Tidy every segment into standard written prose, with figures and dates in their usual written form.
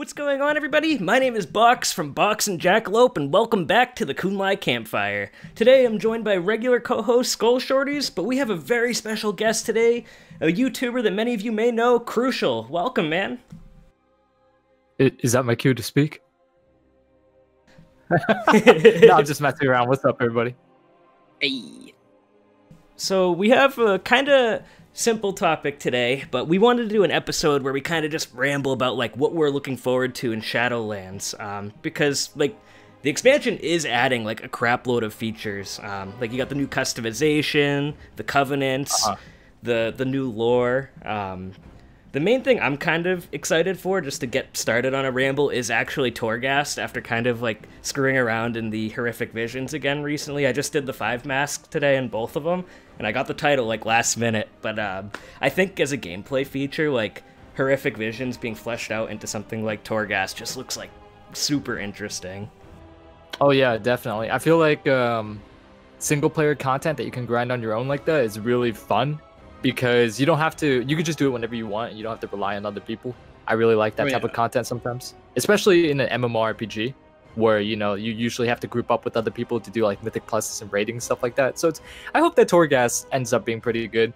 What's going on, everybody? My name is Box from Box and Jackalope, and welcome back to the Kun Lai Campfire. Today I'm joined by regular co-host Skoll Shorties, but we have a very special guest today, a YouTuber that many of you may know, Krucial. Welcome, man. Is that my cue to speak? No, I'm just messing around. What's up, everybody? Hey. So we have a kind of simple topic today, but we wanted to do an episode where we kind of just ramble about like what we're looking forward to in Shadowlands, because like the expansion is adding like a crap load of features. Like you got the new customization, the covenants, the new lore. The main thing I'm kind of excited for, just to get started on a ramble, is actually Torghast. After kind of like screwing around in the horrific visions again recently, I just did the 5 masks today in both of them, and I got the title like last minute. But I think as a gameplay feature, like horrific visions being fleshed out into something like Torghast just looks like super interesting. Oh yeah, definitely. I feel like single player content that you can grind on your own like that is really fun. Because you don't have to, you can just do it whenever you want. You don't have to rely on other people. I really like that type of content sometimes. Especially in an MMORPG, where, you know, you usually have to group up with other people to do like Mythic Pluses and ratings, stuff like that. So I hope that Torghast ends up being pretty good.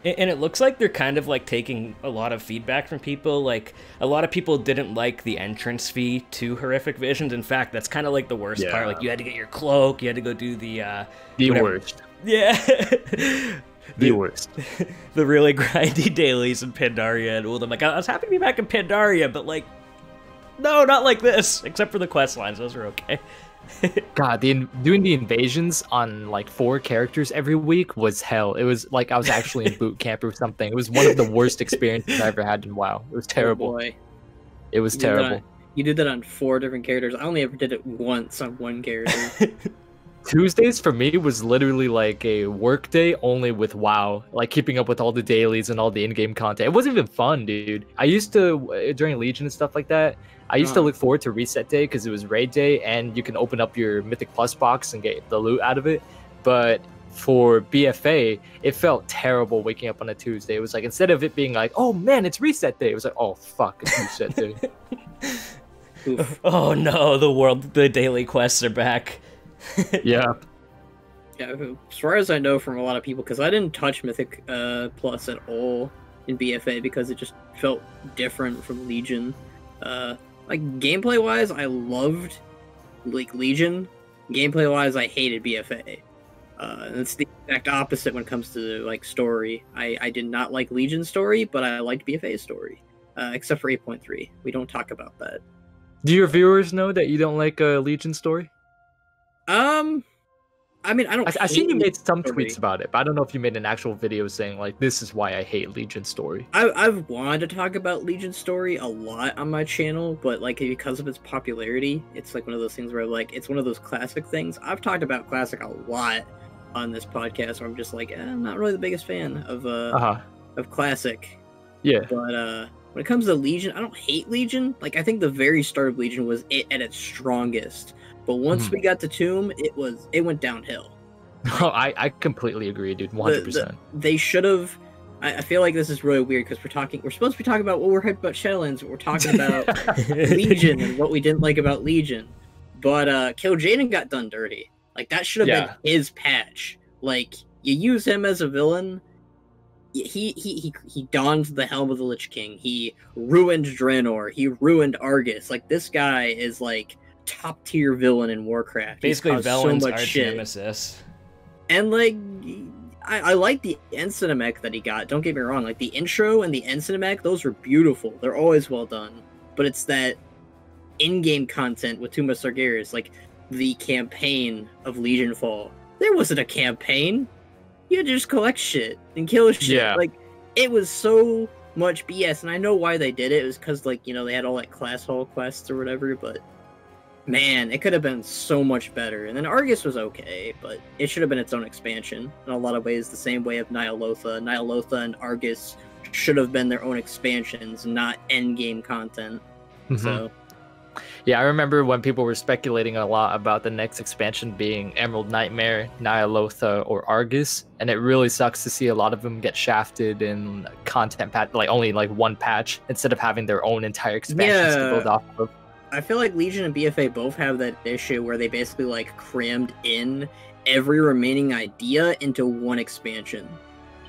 And it looks like they're kind of like taking a lot of feedback from people. Like a lot of people didn't like the entrance fee to horrific visions. In fact, that's kind of like the worst part. Like you had to get your cloak, you had to go do the worst. Yeah. The worst. The really grindy dailies in Pandaria and Uldum. Like, I was happy to be back in Pandaria, but like, no, not like this. Except for the quest lines, those are okay. God, doing the invasions on like 4 characters every week was hell. It was like I was actually in boot camp or something. It was one of the worst experiences I ever had in WoW. It was terrible. Oh boy. It was terrible. You did that on 4 different characters. I only ever did it once on 1 character. Tuesdays for me was literally like a work day only with WoW, like keeping up with all the dailies and all the in-game content. It wasn't even fun, dude. I used to, during Legion and stuff like that, I used to look forward to reset day because it was raid day and you can open up your Mythic Plus box and get the loot out of it. But for BFA, it felt terrible waking up on a Tuesday. It was like, instead of it being like, oh man, it's reset day, it was like, oh fuck, it's reset day. Oh no, the daily quests are back. Yeah. Yeah, as far as I know from a lot of people, because I didn't touch Mythic Plus at all in BFA because it just felt different from Legion. Like gameplay-wise, I loved like Legion. Gameplay-wise, I hated BFA. And it's the exact opposite when it comes to like story. I did not like Legion's story, but I liked BFA's story, except for 8.3. We don't talk about that. Do your viewers know that you don't like Legion story? I mean, I don't. I seen you made some tweets about it, but I don't know if you made an actual video saying like, "This is why I hate Legion story." I've wanted to talk about Legion story a lot on my channel, but like because of its popularity, it's like one of those things where like it's one of those classic things. I've talked about classic a lot on this podcast, where I'm just like, I'm not really the biggest fan of classic. Yeah. But when it comes to Legion, I don't hate Legion. Like I think the very start of Legion was it at its strongest. But once we got to Tomb, it went downhill. Oh, I completely agree, dude. 100%. They should have. I feel like this is really weird because we're supposed to be talking about what we're hyped about Shadowlands, but we're talking about Legion and what we didn't like about Legion. But Kill Jaden got done dirty. Like that should have been his patch. Like you use him as a villain. He donned the helm of the Lich King. He ruined Draenor. He ruined Argus. Like this guy is like top tier villain in Warcraft. Basically, Velen's arch nemesis. And like, I like the end cinematic that he got. Don't get me wrong. Like the intro and the end cinematic, those are beautiful. They're always well done. But it's that in-game content with Tomb of Sargeras, like the campaign of Legion Fall. There wasn't a campaign. You had to just collect shit and kill shit. Yeah. Like it was so much BS, and I know why they did it. It was because like they had all like class hall quests or whatever, but. Man, it could have been so much better. And then Argus was okay, but it should have been its own expansion. In a lot of ways, the same way of Nyalotha. Nyalotha and Argus should have been their own expansions, not endgame content. So, Yeah, I remember when people were speculating a lot about the next expansion being Emerald Nightmare, Nyalotha, or Argus, and it really sucks to see a lot of them get shafted in content patch, like only like one patch, instead of having their own entire expansions to build off of. I feel like Legion and BFA both have that issue where they basically like crammed in every remaining idea into one expansion,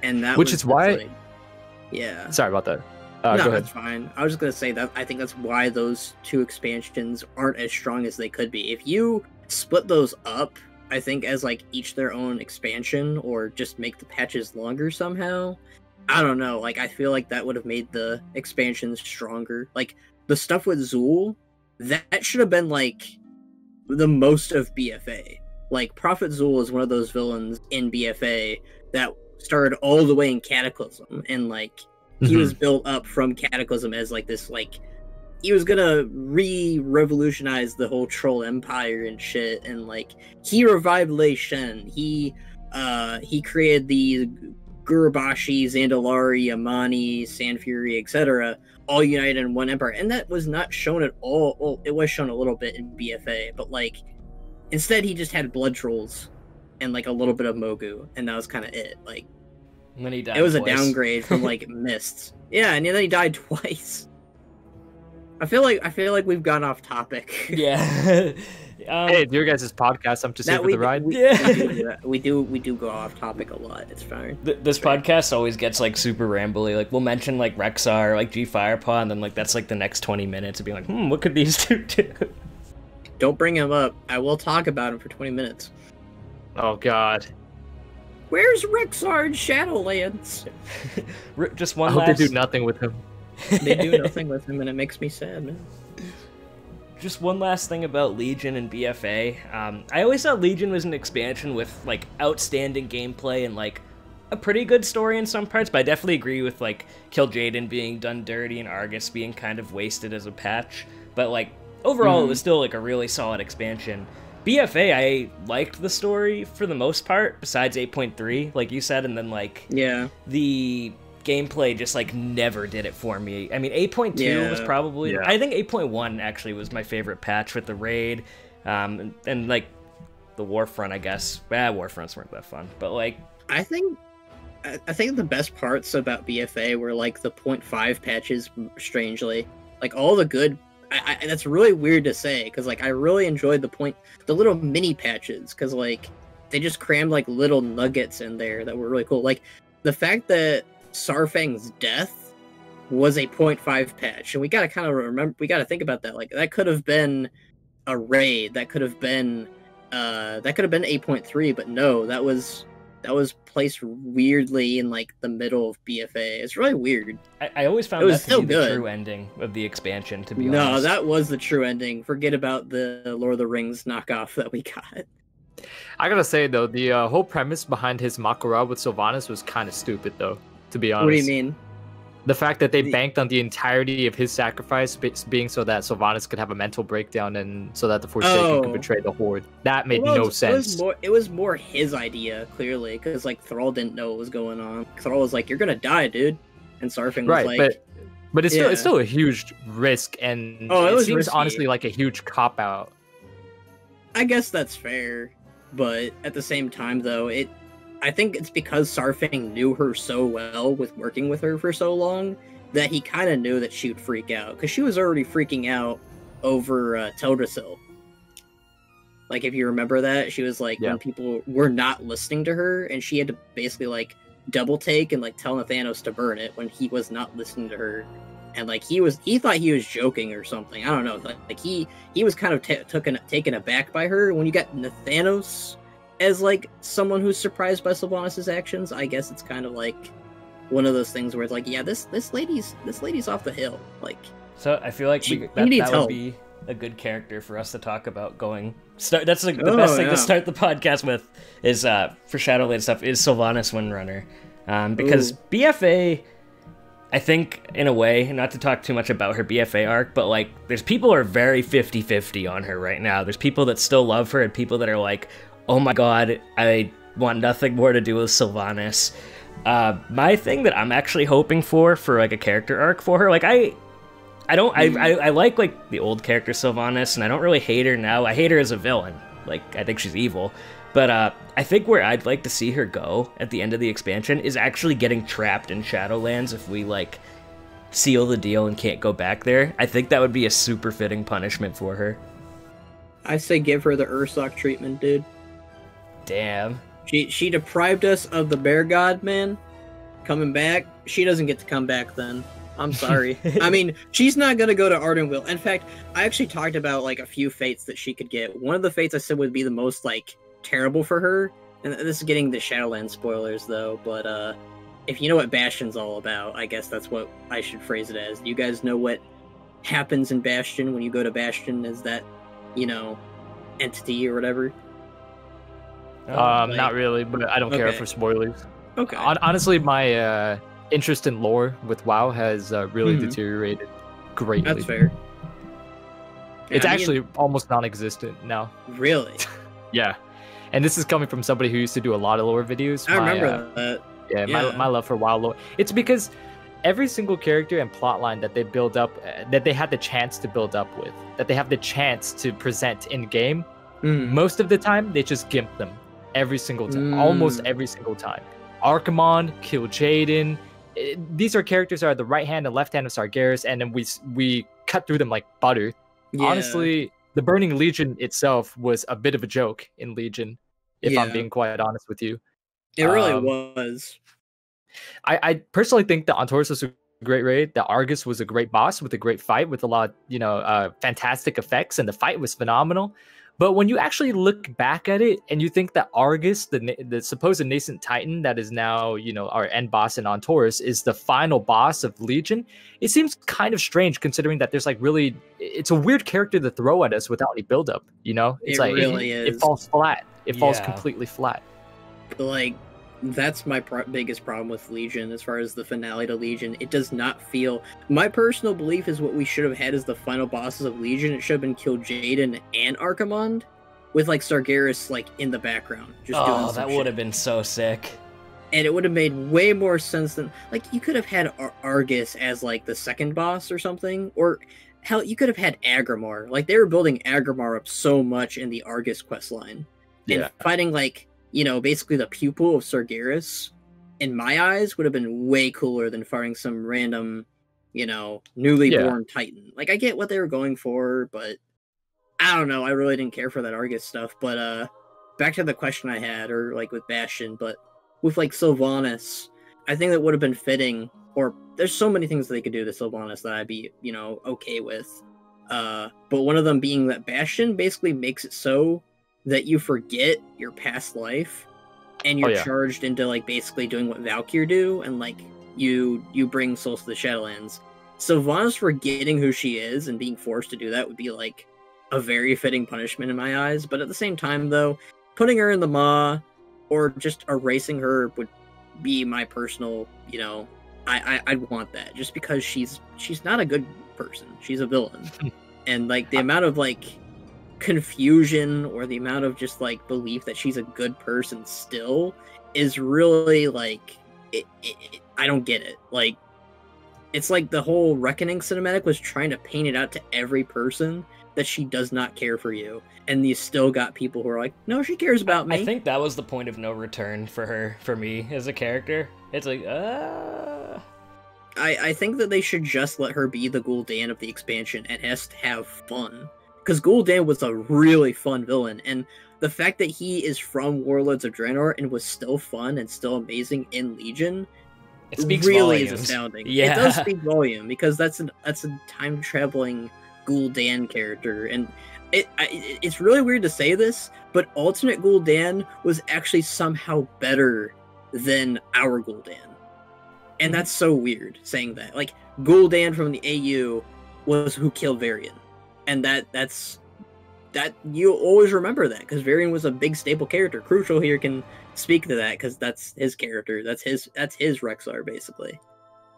and that which is why. Like, yeah. Sorry about that. No, go ahead. that's fine. I was just gonna say that I think that's why those two expansions aren't as strong as they could be. If you split those up, I think as like each their own expansion, or just make the patches longer somehow. I don't know. Like I feel like that would have made the expansions stronger. Like the stuff with Zool, that should have been like the most of BFA. Like Prophet Zool is one of those villains in BFA that started all the way in Cataclysm, and like. He was built up from Cataclysm as like this, like he was gonna revolutionize the whole troll empire and shit, and like he revived Lei Shen. He created the Gurubashi, Zandalari, Amani, Sand Fury, etc., all united in one empire, and that was not shown at all. Well, it was shown a little bit in BFA, but like instead he just had blood trolls and like a little bit of Mogu, and that was kind of it. Like. And then he died. It was twice. a downgrade from like Mists. Yeah, and then he died twice. I feel like we've gone off topic. Yeah. Hey, it's your guys' podcast. I'm just here for the ride. We do go off topic a lot. It's fine. This podcast always gets like super rambly. Like we'll mention like Rexar or like G Firepaw, and then like that's like the next 20 minutes of being like, what could these two do? Don't bring him up. I will talk about him for 20 minutes. Oh God. Where's Rexar in Shadowlands? Just one I hope last... they do nothing with him. They do nothing with him, and it makes me sad, man. Just one last thing about Legion and BFA. I always thought Legion was an expansion with like outstanding gameplay and like a pretty good story in some parts, but I definitely agree with like Kill Jaden being done dirty and Argus being kind of wasted as a patch. But like overall, it was still like a really solid expansion. BFA, I liked the story for the most part, besides 8.3, like you said, and then, like, the gameplay just, like, never did it for me. I mean, 8.2 was probably... I think 8.1, actually, was my favorite patch with the raid, and like, the Warfront, I guess. Warfronts weren't that fun, but, like... I think the best parts about BFA were, like, the 0.5 patches, strangely. Like, all the good... that's really weird to say, because like I really enjoyed the little mini patches, because like they just crammed like little nuggets in there that were really cool. Like the fact that Sarfang's death was a 0.5 patch, and we gotta kind of think about that. Like that could have been a raid, that could have been 8.3, but no, that was placed weirdly in like the middle of BFA. It's really weird. I always found that to be the true ending of the expansion, to be honest. No, that was the true ending. Forget about the Lord of the Rings knockoff that we got. I gotta say though, the whole premise behind his Makara with Sylvanas was kind of stupid though, to be honest. What do you mean? The fact that they banked on the entirety of his sacrifice being so that Sylvanas could have a mental breakdown and so that the Forsaken could betray the Horde. That made no sense. It was more his idea, clearly, because like Thrall didn't know what was going on. Thrall was like, "You're gonna die, dude," and Sarfang was like, but it's still a huge risk, and it seems risky. Honestly like a huge cop out. I guess that's fair, but at the same time, though, I think it's because Sarfang knew her so well with working with her for so long that he kind of knew that she would freak out, because she was already freaking out over Teldrassil. Like, if you remember that, she was like, when people were not listening to her, and she had to basically like double take and like tell Nathanos to burn it when he was not listening to her, and like he thought he was joking or something. I don't know. Like he was kind of taken aback by her. When you got Nathanos as like someone who's surprised by Sylvanas' actions, I guess it's kind of like one of those things where it's like, yeah, this lady's off the hill. Like, so I feel like that would be a good character for us to talk about That's like the best thing to start the podcast with is for Shadowlands stuff is Sylvanas Windrunner, because BFA, I think in a way, not to talk too much about her BFA arc, but like there's people who are very 50-50 on her right now. There's people that still love her and people that are like, oh my god, I want nothing more to do with Sylvanas. My thing that I'm actually hoping for like a character arc for her, like I I don't. I like the old character Sylvanas, and I don't really hate her now. I hate her as a villain. Like, I think she's evil. But I think where I'd like to see her go at the end of the expansion is actually getting trapped in Shadowlands if we, like, seal the deal and can't go back there. I think that would be a super fitting punishment for her. I say give her the Ursoc treatment, dude. Damn. She deprived us of the bear god, man. Coming back, she doesn't get to come back then. I'm sorry. I mean, she's not gonna go to Ardenville. In fact, I actually talked about like a few fates that she could get. One of the fates I said would be the most like terrible for her, and this is getting the Shadowlands spoilers though. But if you know what Bastion's all about, I guess that's what I should phrase it as. You guys know what happens in Bastion when you go to Bastion? Is that, you know, entity or whatever? Not really, but I don't care for spoilers. Okay. Honestly, my interest in lore with WoW has really deteriorated greatly. That's fair. It's actually almost non-existent now. Really? Yeah. And this is coming from somebody who used to do a lot of lore videos. I remember that. Yeah, my love for WoW lore. It's because every single character and plotline that they build up, that they had the chance to build up with, that they have the chance to present in game, most of the time they just gimp them every single time, almost every single time. Archimonde, Kill Jaden. These are characters that are the right hand and left hand of Sargeras, and then we cut through them like butter. Yeah. Honestly, the Burning Legion itself was a bit of a joke in Legion, if I'm being quite honest with you. It really was. I personally think that Antorus was a great raid. The Argus was a great boss with a great fight with a lot, fantastic effects, and the fight was phenomenal. But when you actually look back at it and you think that Argus, the supposed nascent titan that is now, our end boss in Antorus, is the final boss of Legion, it seems kind of strange considering that there's it's a weird character to throw at us without any buildup, It's it falls flat. It falls completely flat. Like, that's my biggest problem with Legion as far as the finale to Legion. It does not feel... My personal belief is what we should have had as the final bosses of Legion. It should have been Kill Jaden and Archimonde with Sargeras in the background. Just doing some that shit. would have been so sick. And it would have made way more sense than... you could have had Argus as the second boss or something. Or hell, you could have had Agrimar. They were building Agrimar up so much in the Argus questline. And fighting basically the pupil of Sargeras, in my eyes, would have been way cooler than fighting some random, newly born Titan. I get what they were going for, but I don't know. I really didn't care for that Argus stuff. But back to the question I had, or with Bastion, but with Sylvanas, I think that would have been fitting. Or there's so many things that they could do to Sylvanas that I'd be, okay with. But one of them being that Bastion basically makes it so that you forget your past life and you're charged into basically doing what Valkyr do, and you bring souls to the Shadowlands. Sylvanas forgetting who she is and being forced to do that would be a very fitting punishment in my eyes. But at the same time though, putting her in the Maw or just erasing her would be my personal, I'd want that, just because she's not a good person. She's a villain. And the amount of confusion or the amount of just belief that she's a good person still is really I don't get it. It's the whole Reckoning cinematic was trying to paint it out to every person that she does not care for you, and you still got people who are no, she cares about me. I think that was the point of no return for her, for me as a character. It's I think that they should just let her be the Gul'dan of the expansion and has to have fun. Because Gul'dan was a really fun villain, and the fact that he is from Warlords of Draenor and was still fun and still amazing in Legion, it speaks really volumes. is astounding. Yeah. It does speak volume, because that's a time traveling Gul'dan character, and it's really weird to say this, but alternate Gul'dan was actually somehow better than our Gul'dan, and that's so weird saying that. Gul'dan from the AU was who killed Varian. And that's you always remember that, because Varian was a big staple character. Krucial here can speak to that, because that's his character. That's his Rexar, basically.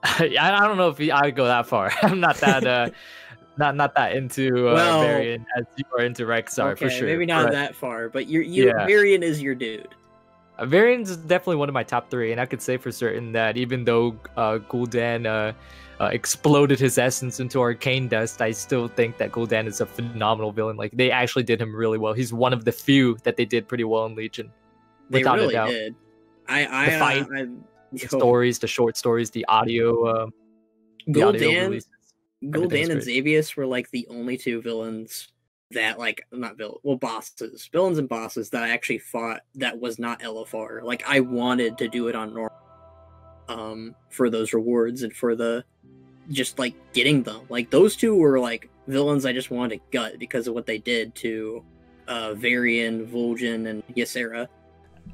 I don't know if I would go that far. I'm not that not that into Varian as you are into Rexar, for sure. Maybe not that far, but Varian is your dude. Varian's definitely one of my top 3, and I could say for certain that even though Gul'dan exploded his essence into arcane dust, I still think that Gul'dan is a phenomenal villain. Like, they actually did him really well. He's one of the few that they did pretty well in Legion. They Without really a doubt. did. The fight, the stories, the short stories, the audio Gul'dan releases. and Xavius were like the only two villains that, like, bosses, villains and bosses that I actually fought that was not LFR. Like, I wanted to do it on normal, for those rewards and for the just like getting them. Like, those two were like villains I just wanted to gut because of what they did to Varian, Vol'jin, and Ysera.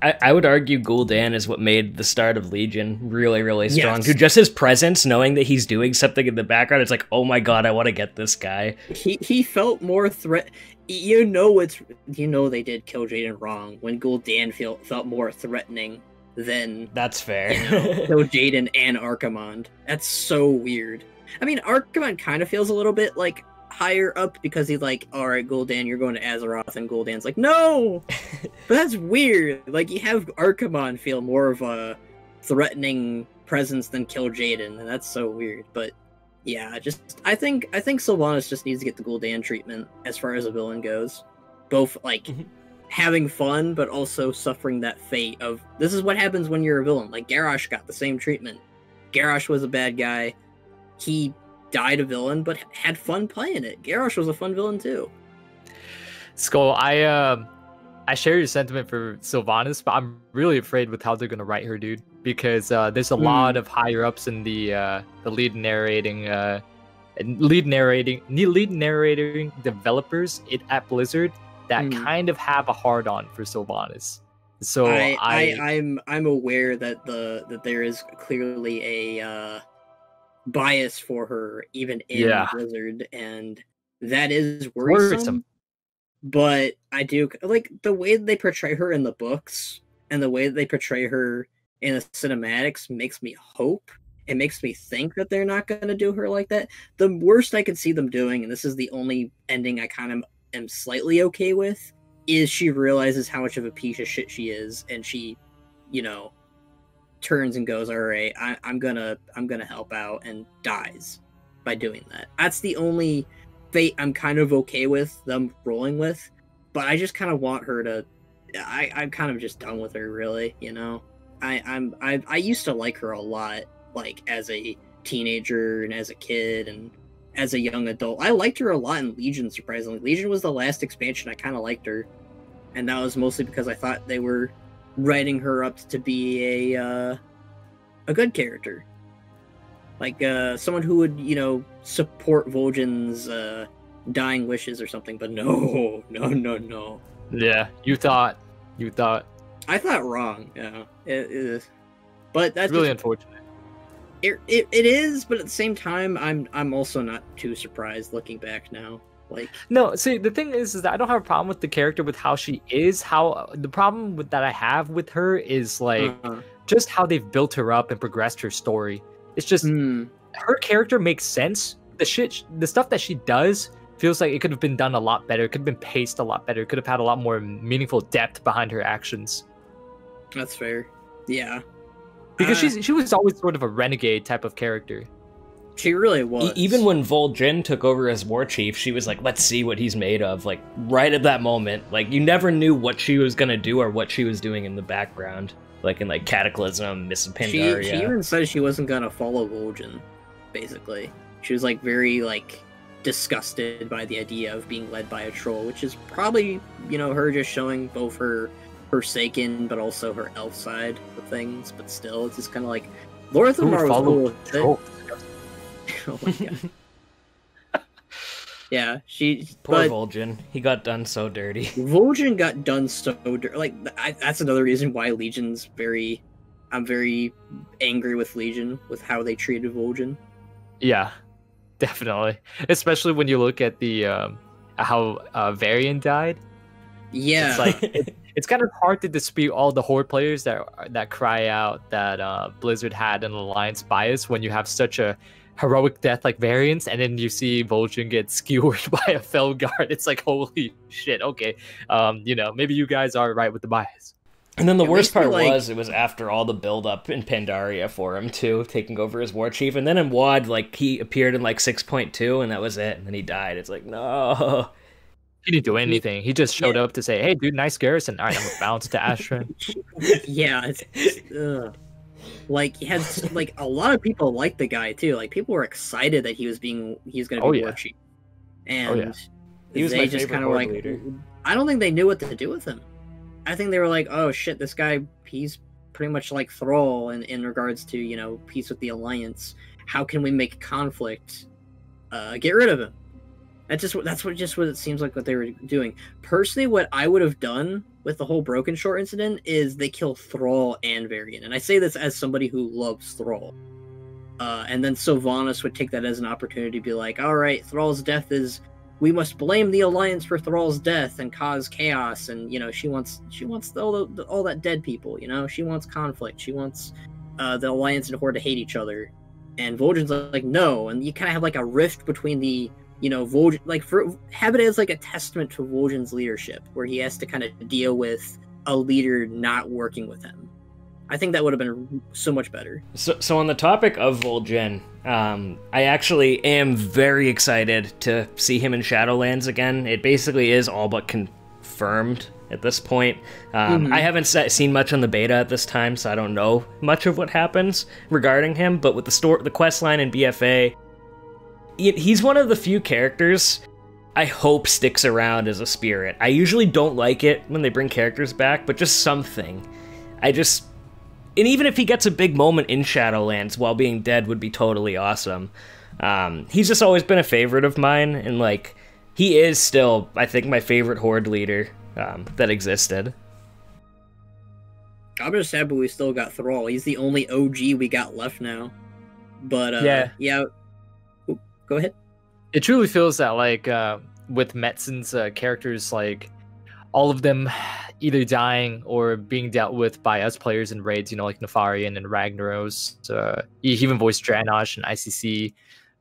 I would argue Gul'dan is what made the start of Legion really, really strong. Yes. Dude, just his presence, knowing that he's doing something in the background, it's like, oh my god, I want to get this guy. He felt more threat. You know they did kill Jaden wrong when Gul'dan felt more threatening than That's fair. kill Jaden and Archimonde. That's so weird. I mean, Archimonde kind of feels a little bit like higher up because he's like, all right, Gul'dan, you're going to Azeroth, and Gul'dan's like, no. But that's weird. Like, you have Archimonde feel more of a threatening presence than kill Jaden, and that's so weird. But yeah, I think Sylvanas just needs to get the Gul'dan treatment as far as a villain goes. Both like having fun, but also suffering that fate of this is what happens when you're a villain. Like, Garrosh got the same treatment. Garrosh was a bad guy. He died a villain, but had fun playing it. Garrosh was a fun villain too. Skoll, I share your sentiment for Sylvanas, but I'm really afraid with how they're gonna write her, dude. Because there's a lot of higher ups in the lead narrating developers at Blizzard that kind of have a hard on for Sylvanas. So I'm aware that that there is clearly a bias for her even in Blizzard, and that is worrisome. But I do like the way that they portray her in the books and the way that they portray her in the cinematics makes me hope. It makes me think that they're not going to do her like that. The worst I could see them doing, and this is the only ending I kind of am slightly okay with, is she realizes how much of a piece of shit she is, and she, turns and goes, all right, I'm gonna help out, and dies by doing that. That's the only fate I'm kind of okay with them rolling with, but I just kind of want her to. I'm kind of just done with her, really. I used to like her a lot, like as a teenager and as a kid and as a young adult. I liked her a lot in Legion, surprisingly. Legion was the last expansion I kind of liked her, and that was mostly because I thought they were writing her up to be a good character, like someone who would support Vol'jin's dying wishes or something. But no. Yeah, you thought. I thought wrong. Yeah, it is. But that's really unfortunate. It is, but at the same time, I'm also not too surprised looking back now. Like, no, see, the thing is that I don't have a problem with the character with how she is. The problem that I have with her is like just how they've built her up and progressed her story. It's just her character makes sense. The stuff that she does feels like it could have been done a lot better. It could have been paced a lot better. It could have had a lot more meaningful depth behind her actions. That's fair. Yeah. Because she was always sort of a renegade type of character. She really was. Even when Vol'jin took over as war chief, she was like, let's see what he's made of. Like, right at that moment. Like, you never knew what she was going to do or what she was doing in the background. Like, in, like, Cataclysm, Miss Pandaria. She even said she wasn't going to follow Vol'jin, basically. She was, like, very, like, disgusted by the idea of being led by a troll, which is probably, her just showing both her Forsaken, but also her elf side of things. But still, it's just kind of like, Lor'themar was cool with it. Oh my god. Yeah, Poor Vol'jin. He got done so dirty. Vol'jin got done so dirty. Like, that's another reason why Legion's I'm very angry with Legion, with how they treated Vol'jin. Yeah, definitely. Especially when you look at the how Varian died. Yeah. It's like it's kind of hard to dispute all the Horde players that cry out that Blizzard had an alliance bias when you have such a heroic death like Variants, and then you see Vol'jin get skewered by a Felguard. It's like, holy shit, okay. Maybe you guys are right with the bias. And then the It worst makes me, part like- was, it was after all the build-up in Pandaria for him, too, taking over as War Chief. And then in WoD, like, he appeared in, like, 6.2, and that was it. And then he died. It's like, no. He didn't do anything. He just showed up to say, "Hey, dude, nice garrison." All right, I'm gonna bounce to Astra. Yeah, like he had like a lot of people liked the guy too. Like people were excited that he was going to be War Chief, and He was they my just favorite kind of horde like, leader. I don't think they knew what to do with him. I think they were like, oh shit, this guy, he's pretty much like Thrall in regards to, you know, peace with the Alliance. How can we make conflict? Get rid of him. That's what it seems like what they were doing. Personally, what I would have done with the whole Broken Shore incident is they kill Thrall and Varian. And I say this as somebody who loves Thrall. And then Sylvanas would take that as an opportunity to be like, all right, Thrall's death is, we must blame the Alliance for Thrall's death and cause chaos. And, you know, she wants all that dead people, you know, she wants conflict. She wants the Alliance and Horde to hate each other. And Vol'jin's like, no. And you kind of have like a rift between the, you know, Vol'jin, like have it as like a testament to Vol'jin's leadership, where he has to kind of deal with a leader not working with him. I think that would have been so much better. So on the topic of Vol'jin, I actually am very excited to see him in Shadowlands again. It basically is all but confirmed at this point. I haven't seen much on the beta at this time, so I don't know much of what happens regarding him. But with the quest line in BFA, he's one of the few characters I hope sticks around as a spirit. I usually don't like it when they bring characters back, but just something. And even if he gets a big moment in Shadowlands while being dead would be totally awesome. He's just always been a favorite of mine, and like, he is still, I think, my favorite Horde leader that existed. I'm just happy we still got Thrall. He's the only OG we got left now. But yeah. Ooh, go ahead. It truly feels that like with Metzen's characters, like all of them either dying or being dealt with by us players in raids, you know, like Nefarian and Ragnaros. He even voiced Dranosh and ICC,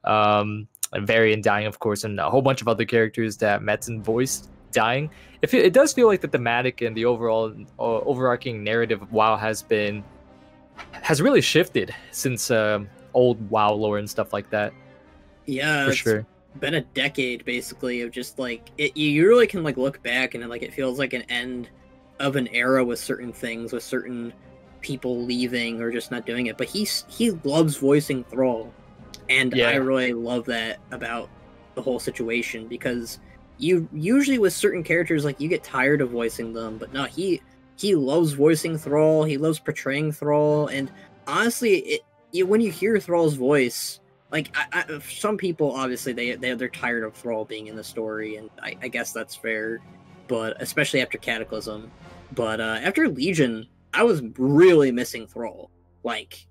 and Varian dying, of course, and a whole bunch of other characters that Metzen voiced dying. It does feel like the thematic and the overall overarching narrative of WoW has really shifted since old WoW lore and stuff like that. Yeah, for sure. Been a decade basically of just like you really can like look back and like it feels like an end of an era with certain things, with certain people leaving or just not doing it. But he loves voicing Thrall, and I really love that about the whole situation, because you usually with certain characters like you get tired of voicing them, but no, he loves voicing Thrall. He loves portraying Thrall, and honestly, when you hear Thrall's voice, like some people obviously they're tired of Thrall being in the story, and I guess that's fair, but especially after Cataclysm. But after Legion, I was really missing Thrall. Like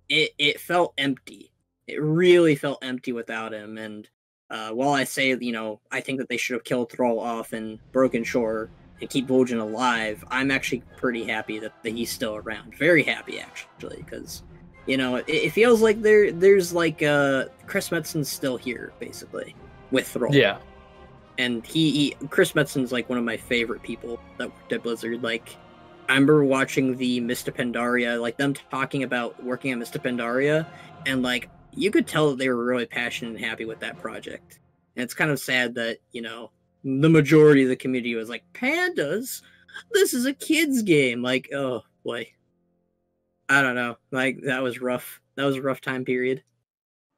it felt empty. It really felt empty without him. And while I say, you know, I think that they should have killed Thrall off in Broken Shore and keep Vol'jin alive, I'm actually pretty happy that he's still around. Very happy actually, because, you know, it feels like there's like Chris Metzen's still here basically with Thrall. Yeah. And Chris Metzen's like one of my favorite people that worked at Blizzard. Like, I remember watching the Mista Pandaria, like them talking about working on Mista Pandaria, and like you could tell that they were really passionate and happy with that project. And it's kind of sad that, you know, the majority of the community was like, pandas? This is a kid's game. Like, oh boy. I don't know. Like, that was rough. That was a rough time period.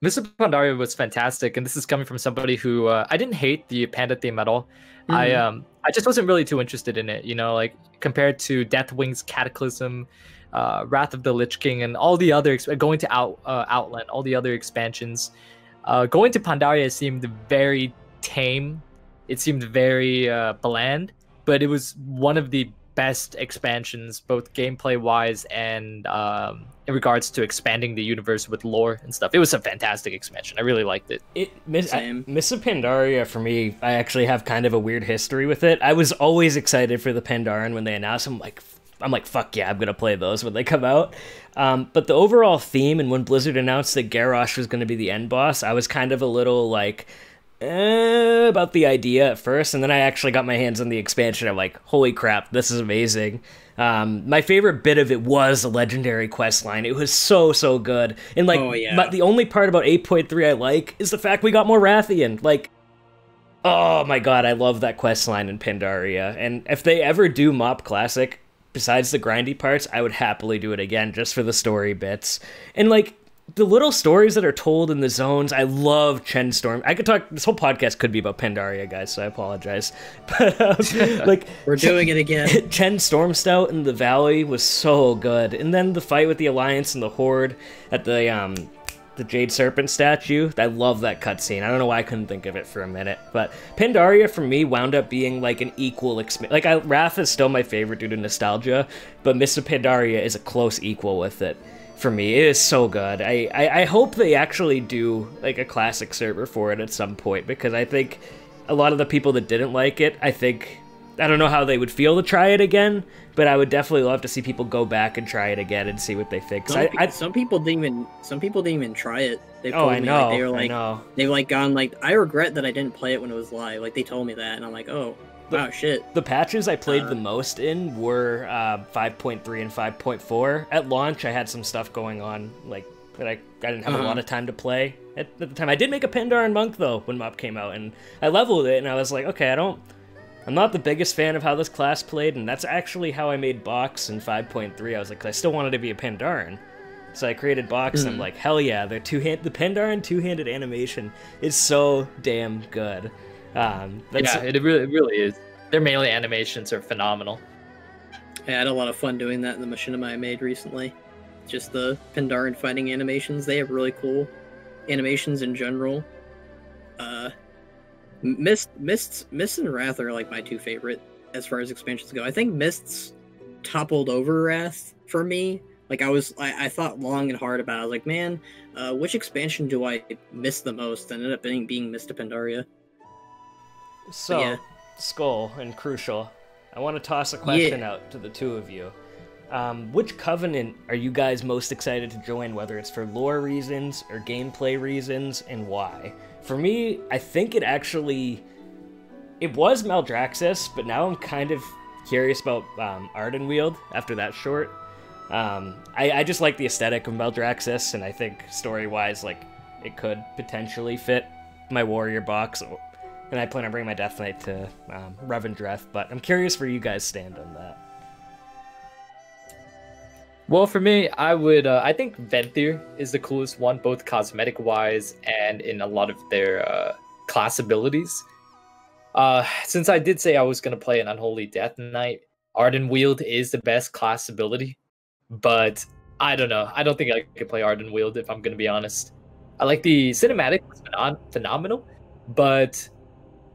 Mr. Pandaria was fantastic, and this is coming from somebody who I didn't hate the panda theme at all. I just wasn't really too interested in it, you know, like compared to Deathwing's Cataclysm, Wrath of the Lich King, and all the other going to Outland, all the other expansions. Going to Pandaria seemed very tame. It seemed very bland, but it was one of the best expansions, both gameplay wise and in regards to expanding the universe with lore and stuff. It was a fantastic expansion. I really liked it. Miss Pandaria, for me, I actually have kind of a weird history with it. I was always excited for the Pandaren when they announced them. I'm like, fuck yeah, I'm gonna play those when they come out. But the overall theme, and when Blizzard announced that Garrosh was gonna be the end boss, I was kind of a little like, About the idea at first, and then I actually got my hands on the expansion. I'm like, holy crap, this is amazing. My favorite bit of it was the legendary quest line. It was so good. And like, Oh, yeah. the only part about 8.3 I like is the fact we got more Rathian. Like, oh my god, I love that quest line in Pandaria. And if they ever do Mop Classic, besides the grindy parts, I would happily do it again just for the story bits. And like, the little stories that are told in the zones, I love Chen Storm. I could talk, this whole podcast could be about Pandaria, guys, so I apologize. But, like... We're doing it again. Chen Storm Stout in the Valley was so good. And then the fight with the Alliance and the Horde at the Jade Serpent statue, I love that cutscene. I don't know why I couldn't think of it for a minute. But Pandaria, for me, wound up being, like, an equal... Wrath is still my favorite due to nostalgia, but Mists of Pandaria is a close equal with it. For me, it is so good. I hope they actually do like a classic server for it at some point, because I think a lot of the people that didn't like it, I don't know how they would feel to try it again, but I would definitely love to see people go back and try it again and see what they think. Some people didn't even try it. They told I me, know. Like, they were like, I know. they've like gone like, I regret that I didn't play it when it was live. Like they told me that, and I'm like, oh. Wow, shit. The patches I played the most in were 5.3 and 5.4. At launch, I had some stuff going on, like, that I didn't have a lot of time to play at the time. I did make a Pandaren Monk, though, when MOP came out, and I leveled it, and I was like, okay, I'm not the biggest fan of how this class played, and that's actually how I made Box in 5.3. I was like, 'cause I still wanted to be a Pandaren. So I created Box, and I'm like, hell yeah, the Pandaren two-handed animation is so damn good. Yeah, it really is. Their melee animations are phenomenal. I had a lot of fun doing that in the machinima I made recently. Just the Pandaren fighting animations. They have really cool animations in general. Mists and Wrath are like my two favorite as far as expansions go. I think Mists toppled over Wrath for me. Like I thought long and hard about it. I was like, man, which expansion do I miss the most? And ended up being Mist of Pandaria. So, yeah. Skoll and Crucial, I want to toss a question out to the two of you. Which Covenant are you guys most excited to join, whether it's for lore reasons or gameplay reasons, and why? For me, I think it was Maldraxxus, but now I'm kind of curious about Ardenweald after that short. I just like the aesthetic of Maldraxxus, and I think story-wise, like, it could potentially fit my warrior box. And I plan on bringing my Death Knight to Revendreth, but I'm curious where you guys stand on that. Well, for me, I think Venthyr is the coolest one, both cosmetic-wise and in a lot of their class abilities. Since I did say I was going to play an Unholy Death Knight, Ardenweald is the best class ability, but I don't know. I don't think I could play Ardenweald, if I'm going to be honest. I like the cinematic, it's phenomenal, but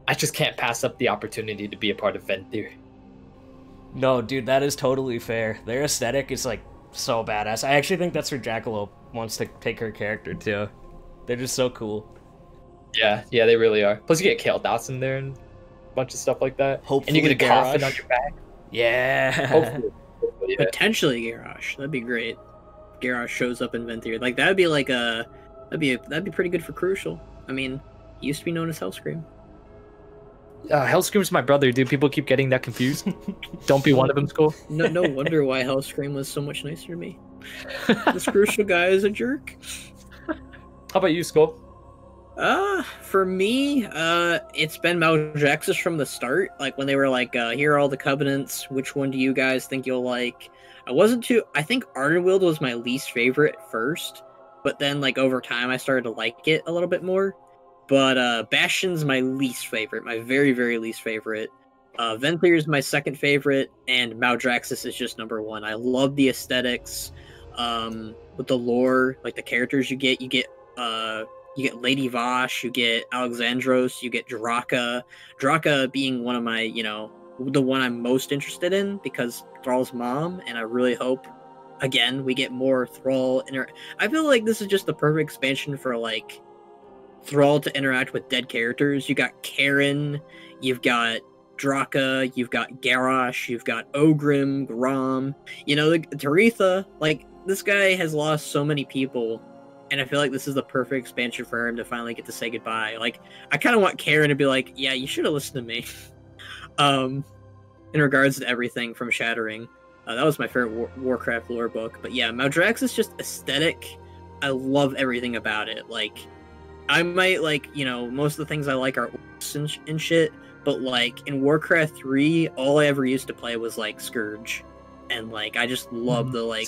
I just can't pass up the opportunity to be a part of Venthyr. No, dude, that is totally fair. Their aesthetic is, like, so badass. I actually think that's where Jackalope wants to take her character, too. They're just so cool. Yeah, they really are. Plus, you get Kael Dawson there and a bunch of stuff like that. Hopefully, and you get a coffin on your back. Yeah. Hopefully, yeah. Potentially Garrosh. That'd be great. Garrosh shows up in Venthyr. Like, that'd be like that'd be pretty good for Crucial. I mean, he used to be known as Hellscream. Hellscream's my brother, dude. People keep getting that confused. Don't be one of them, Skoll. No wonder why Hellscream was so much nicer to me. This Crucial guy is a jerk. How about you, Skoll? For me, it's been Maldraxxus from the start. Like, when they were like, here are all the covenants, which one do you guys think you'll like? I think Ardenweald was my least favorite at first, but then, like, over time, I started to like it a little bit more. But, Bastion's my least favorite, my very, very least favorite. Venthyr is my second favorite, and Maldraxxus is just number one. I love the aesthetics, with the lore, like, the characters you get Lady Vosh, you get Alexandros, you get Draka. Draka being one of my, the one I'm most interested in, because Thrall's mom, and I really hope, again, we get more Thrall. I feel like this is just the perfect expansion for, like, Thrall to interact with dead characters. You got Karen, you've got Draka, you've got Garrosh, you've got Ogrim, Grom, Taretha. Like, this guy has lost so many people, and I feel like this is the perfect expansion for him to finally get to say goodbye. Like, I kind of want Karen to be like, yeah, you should have listened to me. In regards to everything from Shattering. That was my favorite Warcraft lore book. But yeah, Maldraxxus is just aesthetic. I love everything about it. Like, I might, like, you know, most of the things I like are orcs and shit, but, like, in Warcraft 3, all I ever used to play was, like, Scourge. And, like, I just love the, like,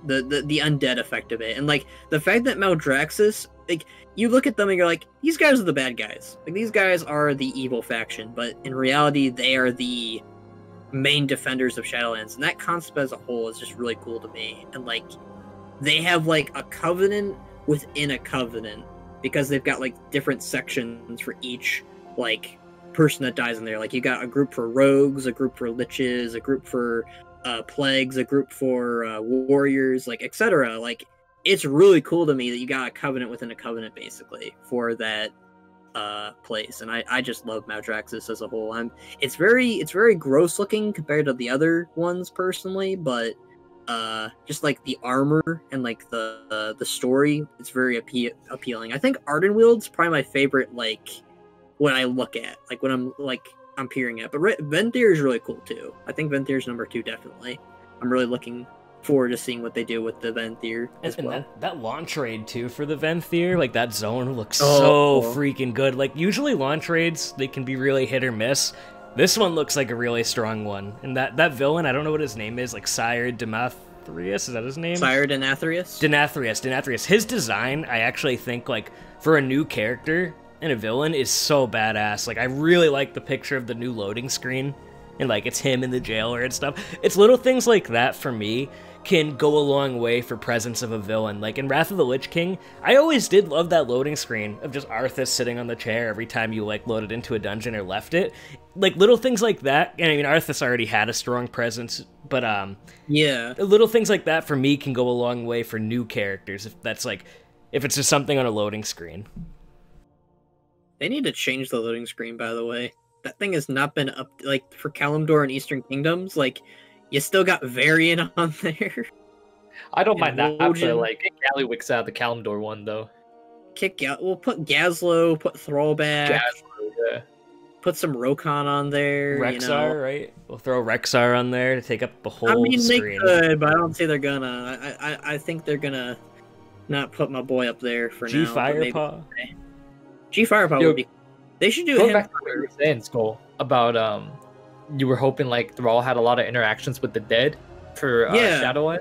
the undead effect of it. And, like, the fact that Maldraxxus, like, you look at them and you're like, these guys are the bad guys. Like, these guys are the evil faction, but in reality, they are the main defenders of Shadowlands. And that concept as a whole is just really cool to me. And, like, they have, like, a covenant within a covenant, because they've got, like, different sections for each, like, person that dies in there. Like, you got a group for rogues, a group for liches, a group for plagues, a group for warriors, like, etc. Like, it's really cool to me that you got a covenant within a covenant, basically, for that place. And I just love Maldraxxus as a whole. It's very gross looking compared to the other ones, personally, but just like the armor and like the story, it's very appealing. I think Ardenwield's probably my favorite, like, when I look at, like, when I'm peering at. But Venthyr is really cool too. I think Venthyr's number 2, definitely. I'm really looking forward to seeing what they do with the Venthyr as well. And that launch raid too for the Venthyr, like, that zone looks so freaking good. Like, usually launch raids, they can be really hit or miss. This one looks like a really strong one. And that villain, I don't know what his name is, like Sire Denathrius, is that his name? Sire Denathrius? Denathrius. His design, I actually think, like, for a new character and a villain is so badass. Like, I really like the picture of the new loading screen. And, like, it's him in the jailer and stuff. It's little things like that, for me, can go a long way for presence of a villain. Like, in Wrath of the Lich King, I always did love that loading screen of just Arthas sitting on the chair every time you, like, loaded into a dungeon or left it. Like, little things like that, and I mean, Arthas already had a strong presence, but, yeah. Little things like that, for me, can go a long way for new characters, if it's just something on a loading screen. They need to change the loading screen, by the way. That thing has not been up, like, for Kalimdor and Eastern Kingdoms. Like, you still got Varian on there. I don't mind that. After, like, Gallywix out of the Kalimdor one, though. We'll put Gazlo, put Thrall back. Gazlo, yeah. Put some Rokon on there. Rexar, you know. Right? We'll throw Rexar on there to take up the whole screen. They could, but I don't think they're gonna. I think they're gonna not put my boy up there for G now. Firepaw. G Firepaw would be. They should do Going him. back to what you were saying, Skoll, about you were hoping, like, Thrall had a lot of interactions with the dead for Shadowlands.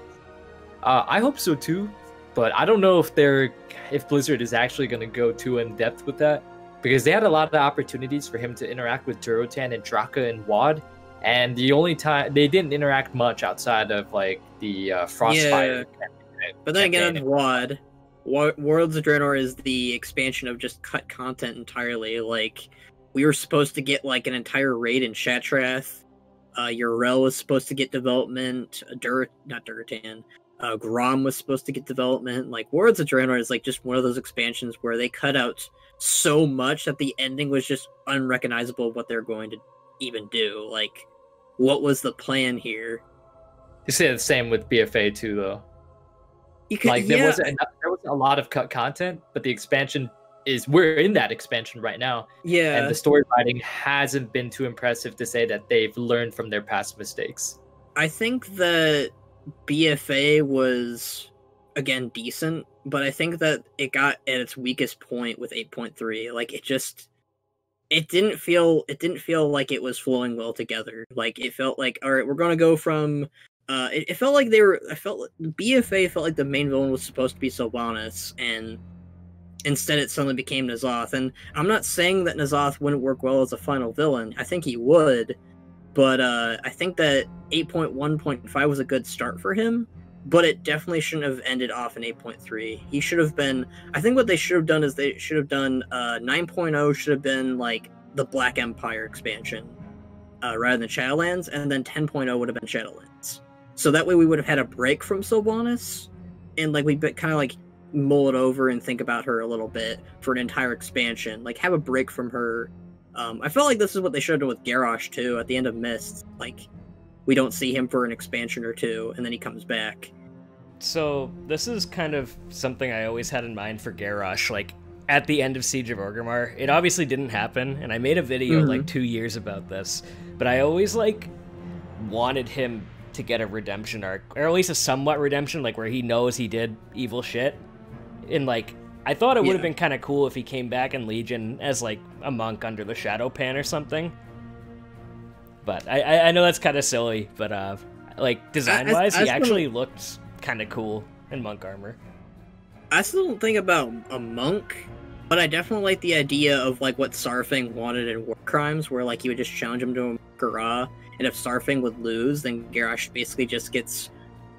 I hope so too, but I don't know if Blizzard is actually going to go too in depth with that, because they had a lot of opportunities for him to interact with Durotan and Draka and Wad, and the only time they didn't interact much outside of, like, the Frostfire. Yeah. But then again, Wad. Worlds of Draenor is the expansion of just cut content entirely. Like, we were supposed to get, like, an entire raid in Shatrath. Yrel was supposed to get development. Not Durotan. Grom was supposed to get development. Like, Worlds of Draenor is, like, just one of those expansions where they cut out so much that the ending was just unrecognizable of what they're going to even do. Like, what was the plan here? You say the same with BFA too, though. There wasn't a lot of cut content, but the expansion we're in that expansion right now. Yeah. And the story writing hasn't been too impressive to say that they've learned from their past mistakes. I think that BFA was, again, decent, but I think that it got at its weakest point with 8.3. Like, it didn't feel like it was flowing well together. Like, it felt like, all right, we're going to go from it felt like BFA felt like the main villain was supposed to be Sylvanas, and instead it suddenly became N'Zoth. And I'm not saying that N'Zoth wouldn't work well as a final villain. I think he would, but I think that 8.1.5 was a good start for him, but it definitely shouldn't have ended off in 8.3. He should have been, I think what they should have done is they should have done 9.0 should have been like the Black Empire expansion rather than Shadowlands, and then 10.0 would have been Shadowlands. So that way we would have had a break from Sylvanas, and like we kind of like mull it over and think about her a little bit for an entire expansion. Like, have a break from her. I felt like this is what they should have done with Garrosh too at the end of Mist. Like, we don't see him for an expansion or two, and then he comes back. So this is kind of something I always had in mind for Garrosh, like at the end of Siege of Orgrimmar. It obviously didn't happen, and I made a video like 2 years about this, but I always like wanted him to get a redemption arc, or at least a somewhat redemption, like where he knows he did evil shit. And like, I thought it would have been kind of cool if he came back in Legion as like a monk under the Shadow Pan or something. But I know that's kind of silly, but like design-wise, he actually looked kind of cool in monk armor. I still don't think about a monk, but I definitely like the idea of like what Sarfang wanted in War Crimes, where like he would just challenge him to a Garra, and if Sarfang would lose, then Garrosh basically just gets,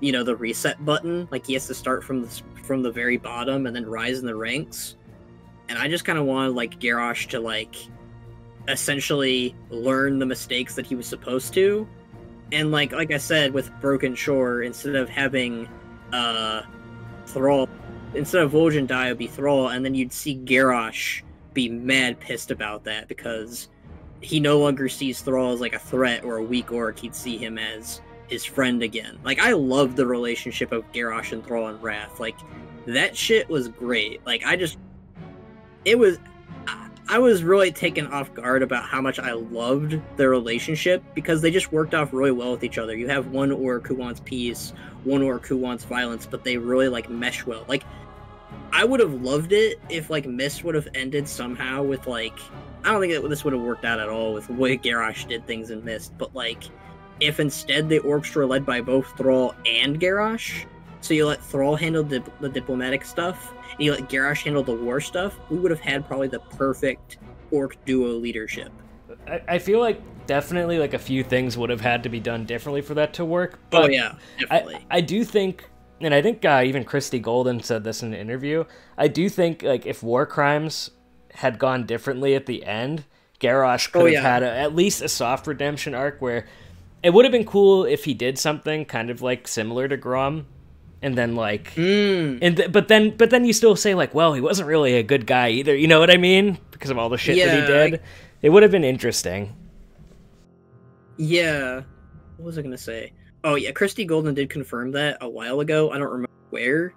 you know, the reset button. Like he has to start from the very bottom and then rise in the ranks. And I just kind of wanted like Garrosh to like essentially learn the mistakes that he was supposed to. And like I said with Broken Shore, instead of having Thrall, instead of Vol'jin die, it would be Thrall, and then you'd see Garrosh be mad pissed about that because he no longer sees Thrall as like a threat or a weak orc. He'd see him as his friend again. Like, I love the relationship of Garrosh and Thrall and Wrath. Like, that shit was great. Like, I was really taken off guard about how much I loved their relationship, because they just worked off really well with each other. You have one orc who wants peace, one orc who wants violence, but they really like mesh well. Like, I would have loved it if like Mist would have ended somehow with like, I don't think that this would have worked out at all with the way Garrosh did things in Mist, but like, if instead the orcs were led by both Thrall and Garrosh, so you let Thrall handle the diplomatic stuff, and you let Garrosh handle the war stuff, we would have had probably the perfect orc duo leadership. I feel like definitely like a few things would have had to be done differently for that to work. But oh yeah, definitely. I do think, and I think even Christy Golden said this in an interview, I do think like if War Crimes had gone differently at the end, Garrosh could have had at least a soft redemption arc where it would have been cool if he did something kind of like similar to Grom, and then like, but then you still say like, well, he wasn't really a good guy either. You know what I mean? Because of all the shit that he did, it would have been interesting. Yeah, what was I gonna say? Oh yeah, Christy Golden did confirm that a while ago. I don't remember where,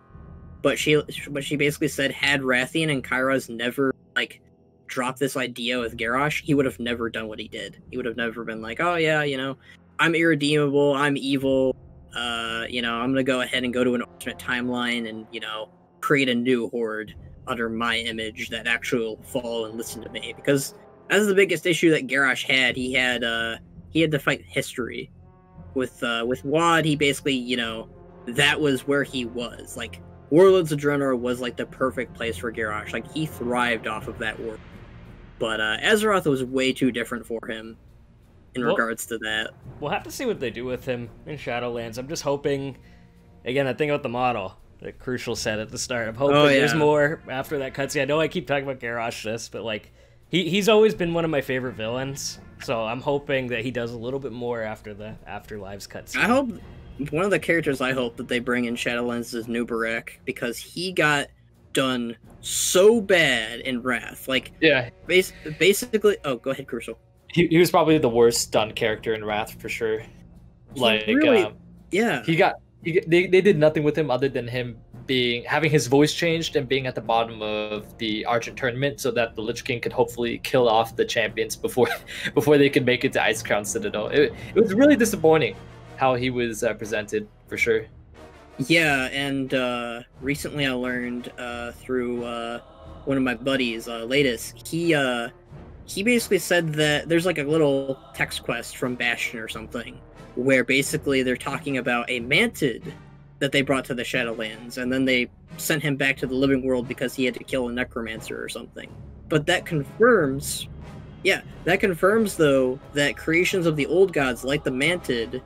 but she basically said had Rathian and Kairos never like dropped this idea with Garrosh, he would have never done what he did. He would have never been like, oh yeah, you know, I'm irredeemable, I'm evil, you know, I'm gonna go ahead and go to an alternate timeline and, you know, create a new horde under my image that actually will follow and listen to me. Because that's the biggest issue that Garrosh had. He had to fight history. With Wad, he basically, you know, that was where he was. Like, Warlords of Draenor was like the perfect place for Garrosh. Like, he thrived off of that war. But Azeroth was way too different for him in regards to that. We'll have to see what they do with him in Shadowlands. I'm just hoping, again, I think about the model that Crucial said at the start. I'm hoping there's more after that cutscene. I know I keep talking about Garrosh this, but like, he's always been one of my favorite villains. So I'm hoping that he does a little bit more after the Afterlives cutscene. I hope one of the characters I hope that they bring in Shadowlands is Nubarak, because he got done so bad in Wrath. Like, yeah, basically. Oh, go ahead, Crucial. He was probably the worst done character in Wrath for sure. Like, really, yeah, they did nothing with him other than him having his voice changed and being at the bottom of the Argent tournament, so that the Lich King could hopefully kill off the champions before they could make it to Icecrown Citadel. It was really disappointing how he was presented, for sure. Yeah, and recently I learned through one of my buddies, Latest, he basically said that there's like a little text quest from Bastion or something, where basically they're talking about a Mantid that they brought to the Shadowlands, and then they sent him back to the living world because he had to kill a necromancer or something. But that confirms, though, that creations of the old gods, like the Mantid,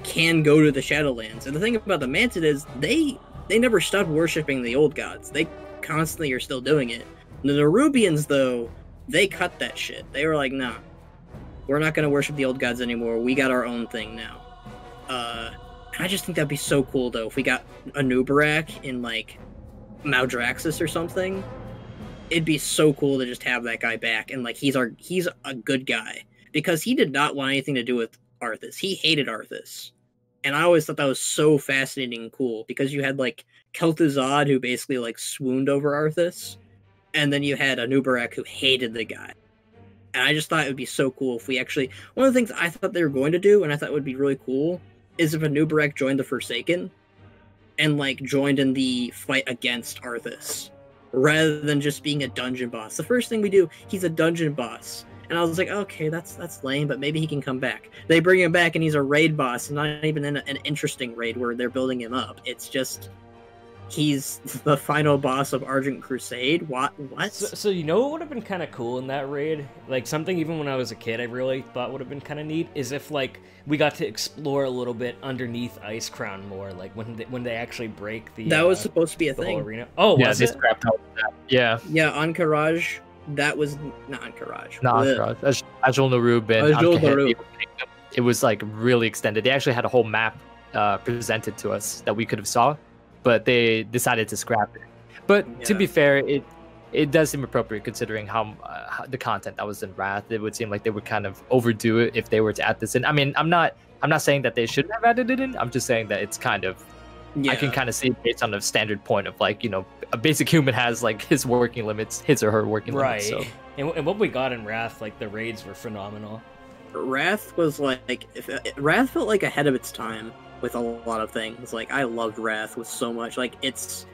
can go to the Shadowlands. And the thing about the Mantid is they never stopped worshipping the old gods. They constantly are still doing it. The Nerubians, though, they cut that shit. They were like, nah, we're not going to worship the old gods anymore. We got our own thing now. I just think that'd be so cool, though, if we got a Nubarak in, like, Maldraxxus or something. It'd be so cool to just have that guy back, and, like, he's a good guy. Because he did not want anything to do with Arthas. He hated Arthas. And I always thought that was so fascinating and cool because you had like Kel'Thuzad who basically like swooned over Arthas, and then you had Anubarak who hated the guy. And I just thought it would be so cool if we actually... One of the things I thought they were going to do, and I thought would be really cool, is if Anubarak joined the Forsaken and, like, joined in the fight against Arthas, rather than just being a dungeon boss. The first thing we do, he's a dungeon boss. And I was like, okay, that's lame, but maybe he can come back. They bring him back, and he's a raid boss, and not even in an interesting raid where they're building him up. It's just... He's the final boss of Argent Crusade? What? So you know what would have been kind of cool in that raid? Like, something even when I was a kid I really thought would have been kind of neat is if, like, we got to explore a little bit underneath Ice Crown more, like, when they actually break the... That was supposed to be a thing. Arena. Oh, yeah, was they it? scrapped out that. Yeah. Yeah, Encourage, that was... Not Encourage. Not Encourage. Ajul Narub and Ajul Narub. It was, like, really extended. They actually had a whole map presented to us that we could have saw, but they decided to scrap it. But to be fair, it does seem appropriate considering how the content that was in Wrath. It would seem like they would kind of overdo it if they were to add this in. I mean, I'm not saying that they shouldn't have added it in. I'm just saying that it's kind of... I can kind of see it based on the standard point of, like, you know, a basic human has, like, his working limits, his or her working limits. So. And what we got in Wrath, like, the raids were phenomenal. Wrath was like... Wrath felt like ahead of its time with a lot of things. Like, I loved Wrath with so much. Like, it's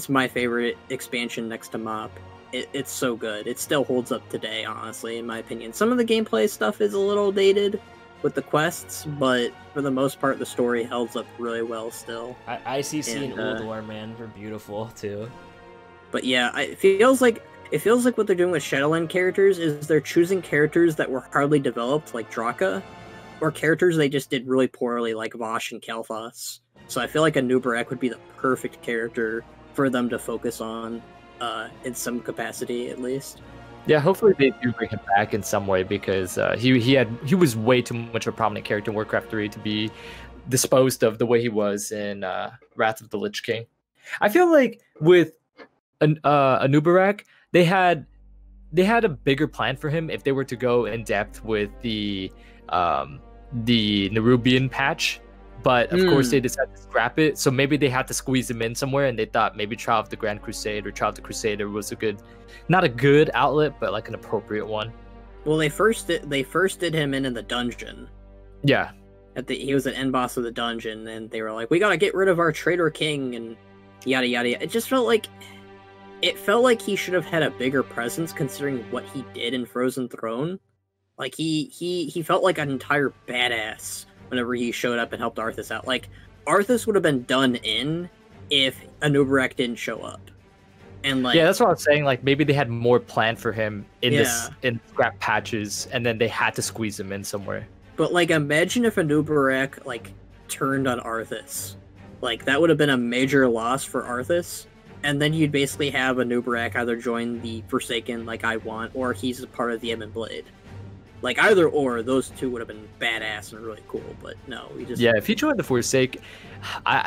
my favorite expansion next to Mop. It's so good. It still holds up today, honestly, in my opinion. Some of the gameplay stuff is a little dated with the quests, but for the most part, the story holds up really well still. ICC and Ulduar, man, were beautiful, too. But yeah, it feels like what they're doing with Shadowland characters is they're choosing characters that were hardly developed, like Draka, or characters they just did really poorly, like Vosh and Kalthas. So I feel like Anubarak would be the perfect character for them to focus on, in some capacity, at least. Yeah, hopefully they do bring him back in some way, because he was way too much of a prominent character in Warcraft 3 to be disposed of the way he was in Wrath of the Lich King. I feel like with Anubarak, they had a bigger plan for him if they were to go in depth with the Nerubian patch, but of course they decided to scrap it, so maybe they had to squeeze him in somewhere, and they thought maybe Trial of the Grand Crusade or Trial of the Crusader was not a good outlet, but like an appropriate one. Well, they first did him in the dungeon. Yeah. He was an end boss of the dungeon, and they were like, we gotta get rid of our traitor king, and yada yada yada. It just felt like he should have had a bigger presence considering what he did in Frozen Throne. Like, he felt like an entire badass whenever he showed up and helped Arthas out. Like, Arthas would have been done in if Anubarak didn't show up. And like, yeah, that's what I'm saying. Like, maybe they had more planned for him in scrap patches, and then they had to squeeze him in somewhere. But like, imagine if Anubarak like turned on Arthas. Like, that would have been a major loss for Arthas. And then you'd basically have Anubarak either join the Forsaken like I want, or he's a part of the Ebon Blade. Like, either or, those two would have been badass and really cool, but no, we just... Yeah, if he joined the Forsaken,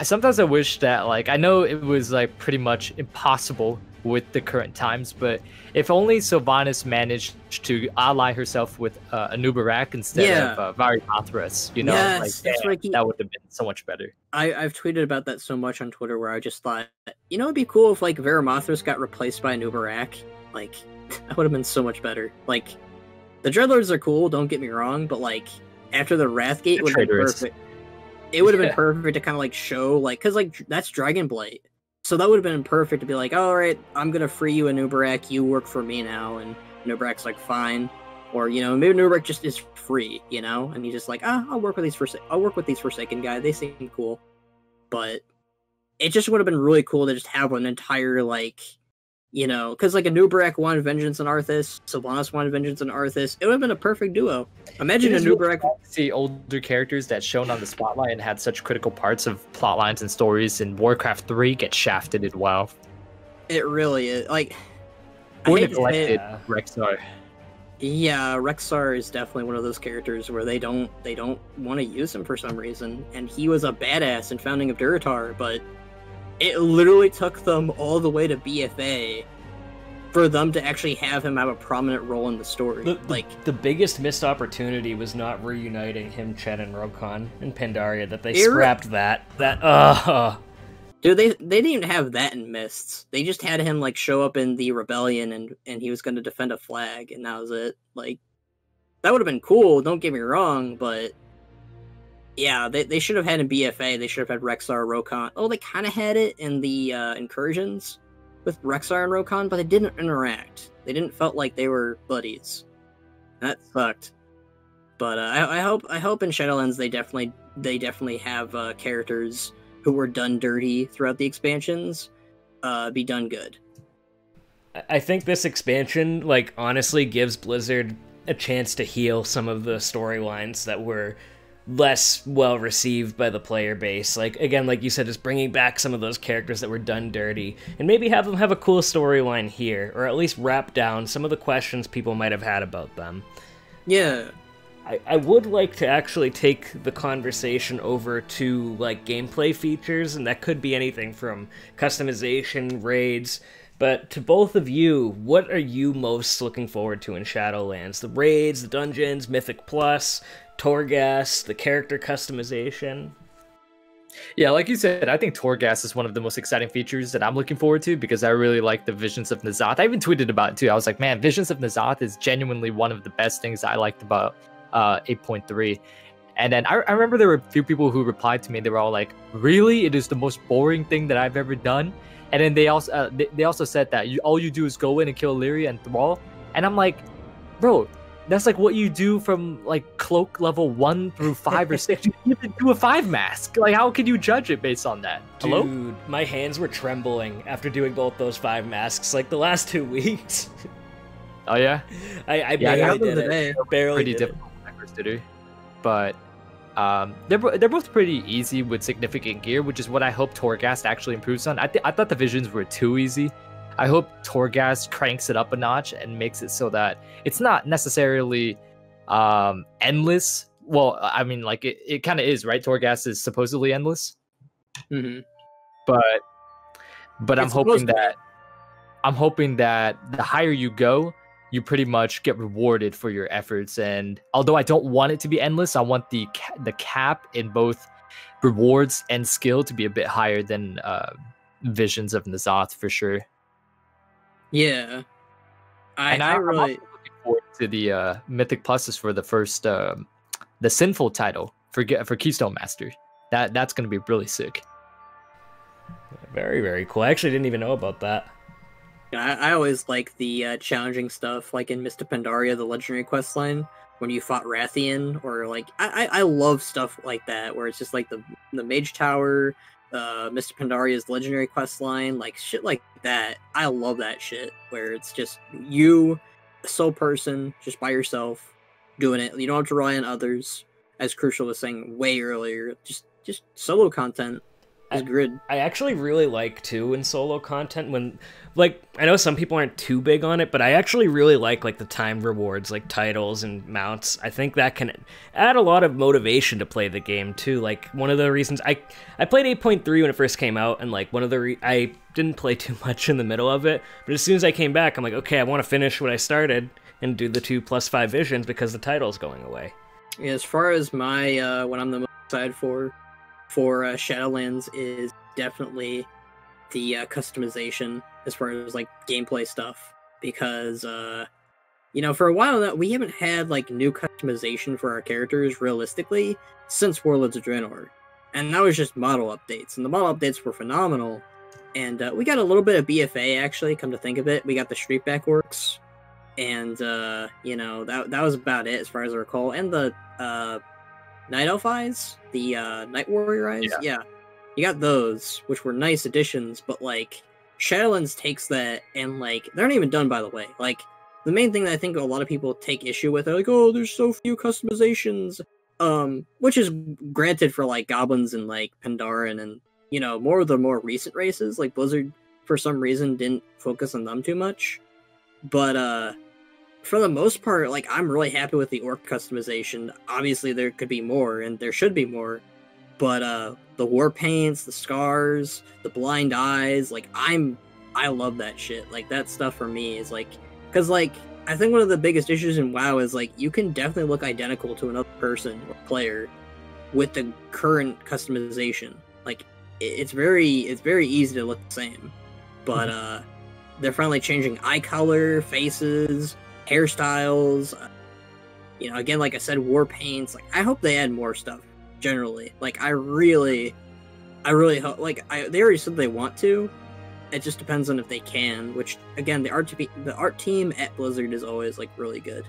sometimes I wish that, like, I know it was, like, pretty much impossible with the current times, but if only Sylvanas managed to ally herself with Anubarak instead of Varimathras, you know? Yes, that would have been so much better. I've tweeted about that so much on Twitter where I just thought, you know, it'd be cool if, like, Varimathras got replaced by Anubarak. Like, that would have been so much better. Like... The Dreadlords are cool, don't get me wrong, but like after the Wrathgate would have been perfect. It would have been perfect to kind of like show, like, because like that's Dragonblight, so that would have been perfect to be like, all right, I'm gonna free you, Anubarak, you work for me now, and Anubarak's like, fine, or you know, maybe Anubarak just is free, you know, and he's just like, I'll work with these Forsaken guys, they seem cool, but it just would have been really cool to just have an entire like. You know, because like Anubarak wanted vengeance on Arthas, Sylvanas wanted vengeance on Arthas. It would have been a perfect duo. Imagine Anubarak. Really see older characters that shone on the spotlight and had such critical parts of plot lines and stories in Warcraft 3 get shafted in WoW. It really is. Like, or neglected Rexxar. Yeah, Rexxar is definitely one of those characters where they don't want to use him for some reason, and he was a badass in Founding of Durotar, but. It literally took them all the way to BFA for them to actually have him have a prominent role in the story. The biggest missed opportunity was not reuniting him, Chen, and Rokon in Pandaria. That they scrapped that. Dude, they didn't even have that in Mists. They just had him like show up in the rebellion and he was going to defend a flag, and that was it. Like, that would have been cool. Don't get me wrong, but yeah, they should have had in BFA. They should have had Rexxar, Rokon. Oh, they kind of had it in the incursions with Rexxar and Rokon, but they didn't interact. They didn't felt like they were buddies. That sucked. But I hope in Shadowlands they definitely have characters who were done dirty throughout the expansions be done good. I think this expansion, like, honestly gives Blizzard a chance to heal some of the storylines that were less well received by the player base. Like, again, like you said, just bringing back some of those characters that were done dirty, and maybe have them have a cool storyline here, or at least wrap down some of the questions people might have had about them. Yeah. I would like to actually take the conversation over to, like, gameplay features, and that could be anything from customization, raids, but to both of you, what are you most looking forward to in Shadowlands? The raids, the dungeons, Mythic Plus, Torghast, the character customization? Yeah, like you said, I think Torghast is one of the most exciting features that I'm looking forward to, because I really like the Visions of N'Zoth. I even tweeted about it too. I was like, man, Visions of N'Zoth is genuinely one of the best things I liked about 8.3. And then I remember there were a few people who replied to me. They were all like, really? It is the most boring thing that I've ever done. And then they also said that all you do is go in and kill Lyria and Thrall. And I'm like, bro, that's like what you do from like cloak level 1 through 5 or 6. You even do a 5 mask. Like, how can you judge it based on that? Hello? Dude, my hands were trembling after doing both those 5 masks like the last 2 weeks. Oh yeah? I barely did it. Barely pretty did difficult to do. But they're both pretty easy with significant gear, which is what I hope Torghast actually improves on. I thought the visions were too easy. I hope Torghast cranks it up a notch and makes it so that it's not necessarily endless. Well, I mean, like it kind of is, right? Torghast is supposedly endless. Mm-hmm. But I'm hoping that the higher you go, you pretty much get rewarded for your efforts. And although I don't want it to be endless, I want the cap in both rewards and skill to be a bit higher than Visions of N'Zoth for sure. Yeah, I'm really looking forward to the Mythic Pluses for the first the Sinful title for Keystone Master. That's gonna be really sick. Very, very cool. I actually didn't even know about that. I always like the challenging stuff, like in Mist of Pandaria, the legendary quest line, when you fought Rathian, or like I love stuff like that, where it's just like the Mage Tower, Mist of Pandaria's legendary quest line, like shit like that. I love that shit, where it's just you, a sole person, just by yourself, doing it. You don't have to rely on others, as Krucial was saying way earlier. Just solo content. I actually really like too in solo content when, like, I know some people aren't too big on it, but I actually really like the time rewards, like titles and mounts. I think that can add a lot of motivation to play the game too. Like, one of the reasons I played 8.3 when it first came out, and like I didn't play too much in the middle of it, but as soon as I came back, I'm like, okay, I want to finish what I started and do the 2+5 visions because the title's going away. Yeah, as far as my what I'm the most excited for Shadowlands is definitely the customization as far as like gameplay stuff, because you know, for a while now we haven't had like new customization for our characters realistically since Warlords of Draenor, and that was just model updates, and the model updates were phenomenal. And we got a little bit of BFA actually, come to think of it. We got the Streetback Orcs, and you know, that was about it as far as I recall, and the Night Elf Eyes, the Night Warrior Eyes, yeah. You got those, which were nice additions, but like Shadowlands takes that and like they're not even done, by the way. Like, the main thing that I think a lot of people take issue with, they're like, oh, there's so few customizations, which is granted for like goblins and like Pandaren and, you know, more of the more recent races. Like Blizzard for some reason didn't focus on them too much, but for the most part, like, I'm really happy with the orc customization. Obviously, there could be more, and there should be more. But the war paints, the scars, the blind eyes, like, I'm I love that shit. Like, that stuff for me is like, because like I think one of the biggest issues in WoW is like you can definitely look identical to another person or player with the current customization. Like, it's very easy to look the same, but they're finally changing eye color, faces, hairstyles. You know, again, like I said, war paints. Like, I hope they add more stuff. Generally, like I really hope. Like, they already said they want to. It just depends on if they can. Which, again, the art team at Blizzard is always like really good.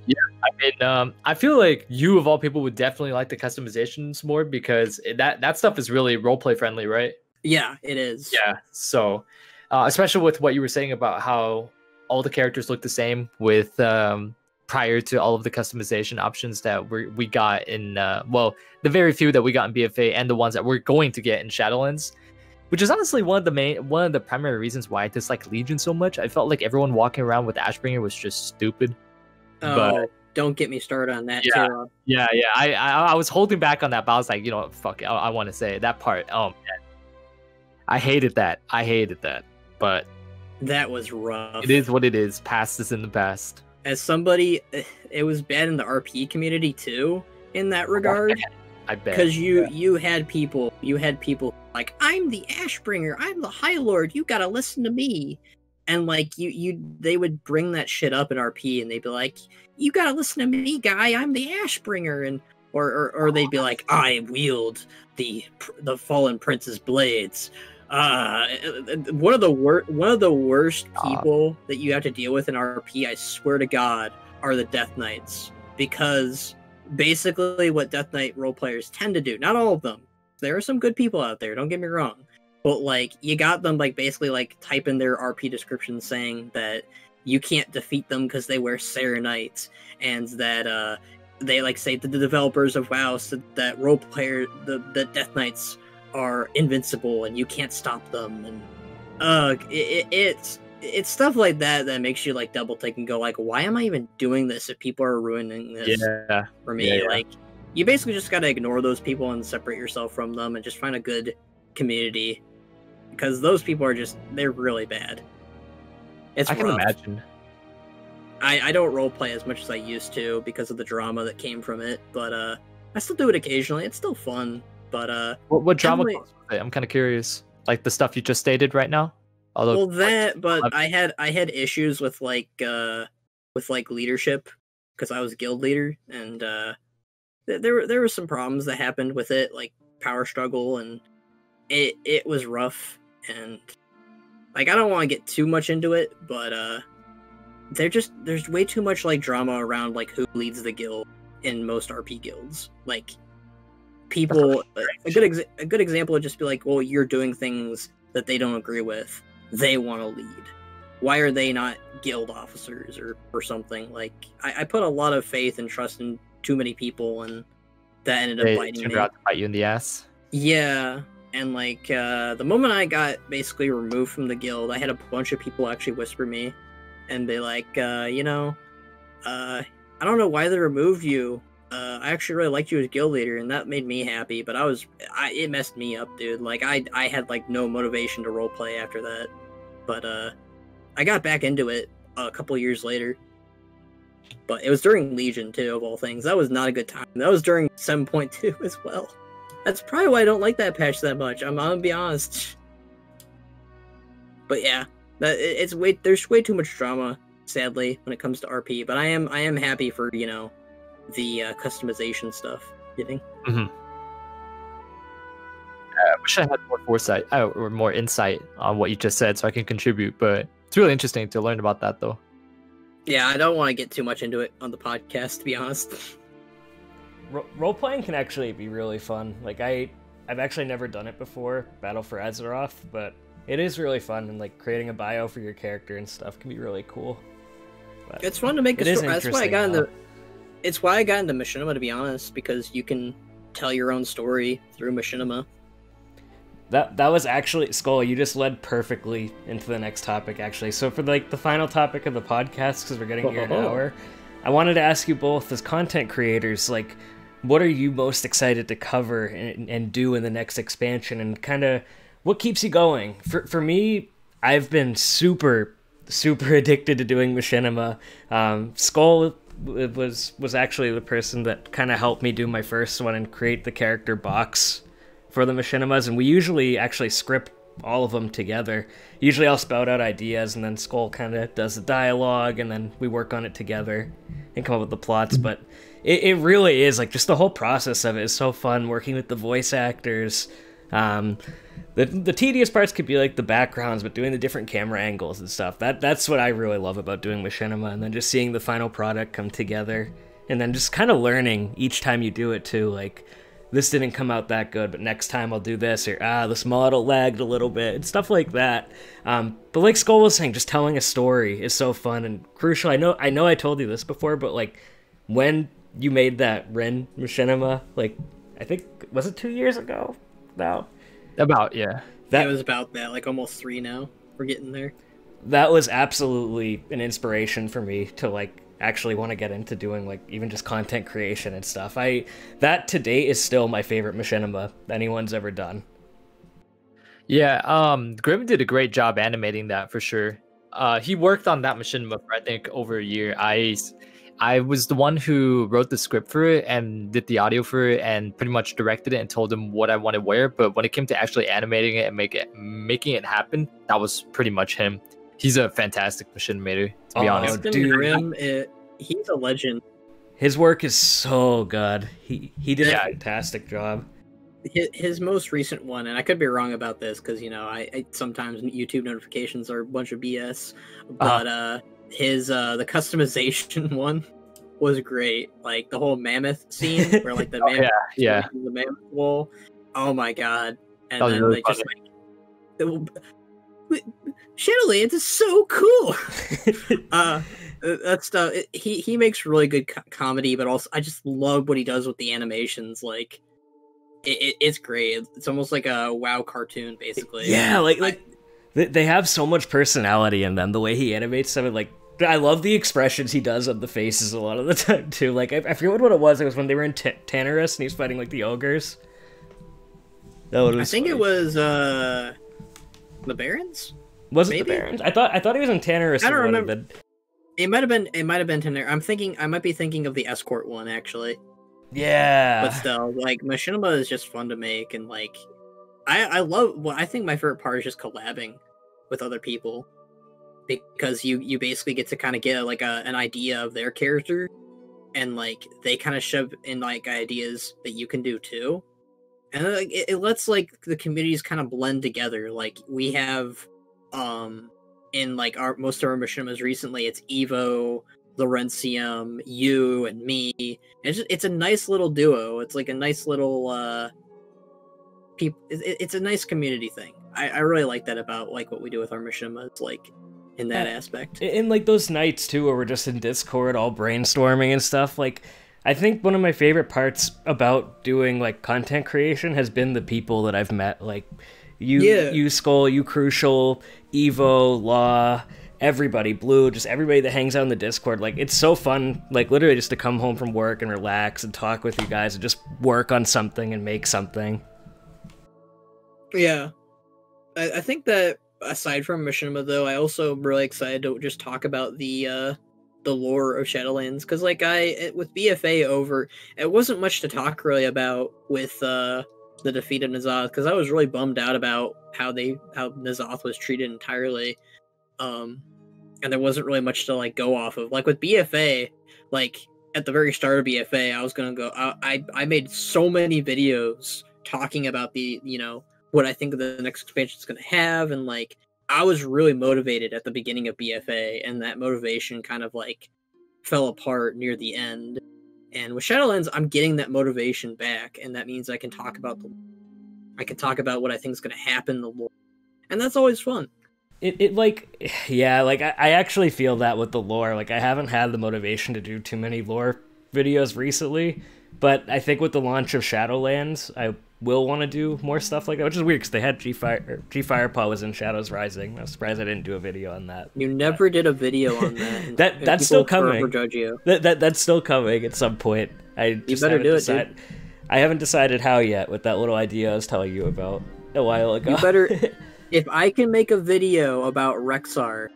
Yeah, I mean, I feel like you of all people would definitely like the customizations more because that stuff is really roleplay friendly, right? Yeah, it is. Yeah, so especially with what you were saying about how all the characters look the same with prior to all of the customization options that we got in well, the very few that we got in BFA and the ones that we're going to get in Shadowlands, which is honestly one of the primary reasons why I dislike Legion so much. I felt like everyone walking around with Ashbringer was just stupid. Oh, but don't get me started on that. Yeah, too. yeah. I was holding back on that, but I was like, you know, fuck it. I want to say that part. Oh man, I hated that. But that was rough. It is what it is. Past is in the past. As somebody, it was bad in the RP community too, in that regard. I bet. Because you had people like, I'm the Ashbringer, I'm the High Lord, you gotta listen to me. And like they would bring that shit up in RP, and they'd be like, "You gotta listen to me, guy. I'm the Ashbringer," and or they'd be like, "I wield the fallen prince's blades." One of the worst people that you have to deal with in RP, I swear to God, are the Death Knights, because basically what Death Knight role players tend to do, not all of them, there are some good people out there, don't get me wrong. But like, you got them like basically like type in their RP description saying that you can't defeat them because they wear Sarah Knights, and that they like say that the developers of WoW said that the Death Knights are invincible and you can't stop them, and it's stuff like that makes you like double take and go like, why am I even doing this if people are ruining this for me? Yeah. Like, you basically just gotta ignore those people and separate yourself from them and just find a good community. Because those people are they're really bad. It's rough. Can imagine. I don't roleplay as much as I used to because of the drama that came from it, but I still do it occasionally. It's still fun, but what drama goes with it? I'm kind of curious. Like the stuff you just stated right now? Although, I had issues with like leadership because I was guild leader, and there were some problems that happened with it, like power struggle, and it was rough, and like I don't want to get too much into it, but there's way too much like drama around like who leads the guild in most RP guilds. Like, people, a good example would just be like, well, you're doing things that they don't agree with. They want to lead. Why are they not guild officers or something? Like, I put a lot of faith and trust in too many people, and that ended up biting me. They out to bite you in the ass. Yeah. And like, the moment I got basically removed from the guild, I had a bunch of people actually whisper me and be like, I don't know why they removed you. I actually really liked you as guild leader, and that made me happy, but it messed me up, dude. Like, I had like no motivation to roleplay after that. But I got back into it a couple years later. But it was during Legion too, of all things. That was not a good time. That was during 7.2 as well. That's probably why I don't like that patch that much. I'm gonna be honest. But yeah, there's way too much drama, sadly, when it comes to RP. But I am happy for, you know, the customization stuff. You think? Mm-hmm. I wish I had more foresight or more insight on what you just said, so I can contribute. But it's really interesting to learn about that, though. Yeah, I don't want to get too much into it on the podcast, to be honest. Role-playing can actually be really fun. Like, I've actually never done it before, Battle for Azeroth, but it is really fun, and like creating a bio for your character and stuff can be really cool. But it's fun to make a story. That's why I got into. It's why I got into Machinima, to be honest, because you can tell your own story through Machinima. That was actually, Skoll, you just led perfectly into the next topic, actually. So for like the final topic of the podcast, because we're getting here an hour, I wanted to ask you both, as content creators, like, what are you most excited to cover and do in the next expansion, and kind of what keeps you going? For me, I've been super addicted to doing machinima. Skoll was actually the person that kind of helped me do my first one and create the character box for the machinimas, and we usually actually script all of them together. Usually I'll spout out ideas, and then Skoll kind of does the dialogue, and then we work on it together and come up with the plots. But it really is, like, just the whole process of it is so fun, working with the voice actors. The tedious parts could be like the backgrounds, but doing the different camera angles and stuff, that's what I really love about doing machinima, and then just seeing the final product come together, and then just kind of learning each time you do it too, like, this didn't come out that good, but next time I'll do this, or this model lagged a little bit, and stuff like that. But like Skoll was saying, just telling a story is so fun and crucial. I know I told you this before, but like, when you made that Ren machinima, like, I think, was it 2 years ago now? About, yeah. It was about that, like almost 3 now. We're getting there. That was absolutely an inspiration for me to like actually want to get into doing like even just content creation and stuff. That to date is still my favorite machinima anyone's ever done. Yeah, Grim did a great job animating that for sure. He worked on that machinima for I think over a year. I was the one who wrote the script for it and did the audio for it and pretty much directed it and told him what I wanted where. But when it came to actually animating it and making it happen, that was pretty much him. He's a fantastic machinimator, to be honest. Dude, he's a legend. His work is so good. He did a fantastic job. His most recent one, and I could be wrong about this because, you know, I sometimes YouTube notifications are a bunch of BS, but his the customization one was great. Like the whole mammoth scene where like the mammoth, the mammoth wall. Oh my god! And then really just like Shadowlands is so cool. That stuff. He makes really good comedy, but also I just love what he does with the animations. Like it's great. It's almost like a WoW cartoon, basically. Yeah, like they have so much personality in them. The way he animates them, like, I love the expressions he does on the faces a lot of the time too. Like I forget what it was. It was when they were in Tannerus and he's fighting like the ogres. I think it was the Barons. Was it the Barons? I thought he was in Tannerus. I don't remember. It might have been Tannerus. I might be thinking of the escort one actually. Yeah. But still, like machinima is just fun to make, and like I love. Well, I think my favorite part is just collabing with other people, because you basically get to kind of get like an idea of their character, and like they kind of shove in like ideas that you can do too, and like it lets like the communities kind of blend together. Like we have in like most of our machinimas recently, it's Evo, Laurentium, you, and me. It's a nice little duo. It's like a nice little it's a nice community thing. I really like that about like what we do with our machinimas, like in that aspect. And like those nights too where we're just in Discord all brainstorming and stuff, like I think one of my favorite parts about doing like content creation has been the people that I've met, like you Skoll, you Crucial, Evo, Law, everybody, Blue, just everybody that hangs out in the Discord. Like it's so fun, like literally just to come home from work and relax and talk with you guys and just work on something and make something. Yeah, I think that aside from machinima though, I also am really excited to just talk about the lore of Shadowlands, because like with BFA over, it wasn't much to talk really about with the defeat of N'Zoth, because I was really bummed out about how N'Zoth was treated entirely. And there wasn't really much to like go off of. Like with BFA, like at the very start of BFA, I was gonna go. I made so many videos talking about the, you know, what I think the next expansion is gonna have, and like I was really motivated at the beginning of BFA, and that motivation kind of like fell apart near the end. And with Shadowlands, I'm getting that motivation back, and that means I can talk about what I think is gonna happen in the lore, and that's always fun. It like, yeah, like I actually feel that with the lore. Like I haven't had the motivation to do too many lore videos recently, but I think with the launch of Shadowlands, I will want to do more stuff like that, which is weird because they had G Firepaw was in Shadows Rising. I'm surprised I didn't do a video on that. You never did a video on that. That's still coming. You. That's still coming at some point. You better do it, dude. I haven't decided how yet with that little idea I was telling you about. a while ago. You better. If I can make a video about Rexar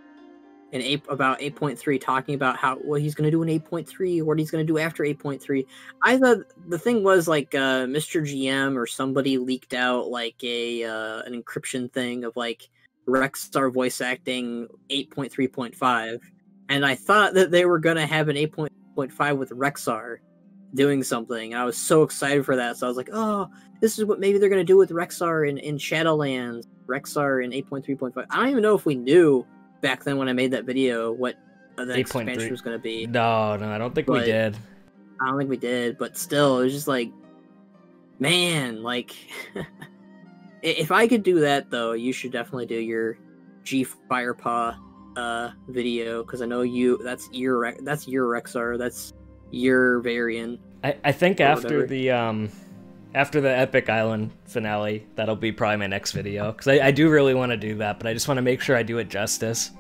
and about 8.3, talking about what he's going to do in 8.3, what he's going to do after 8.3. I thought the thing was like Mr. GM or somebody leaked out like an encryption thing of like Rexar voice acting 8.3.5, and I thought that they were going to have an 8.5 with Rexar doing something. I was so excited for that, so I was like, oh, this is what maybe they're going to do with Rexar in Shadowlands, Rexar in 8.3.5. I don't even know if we knew back then when I made that video what the next expansion was going to be. No, I don't think we did. I don't think we did, but still, it was just like, man, like, if I could do that, though, you should definitely do your G Firepaw video, because I know that's your Rexar, that's your Varian. I think after the Epic Island finale, that'll be probably my next video, because I do really want to do that, but I just want to make sure I do it justice.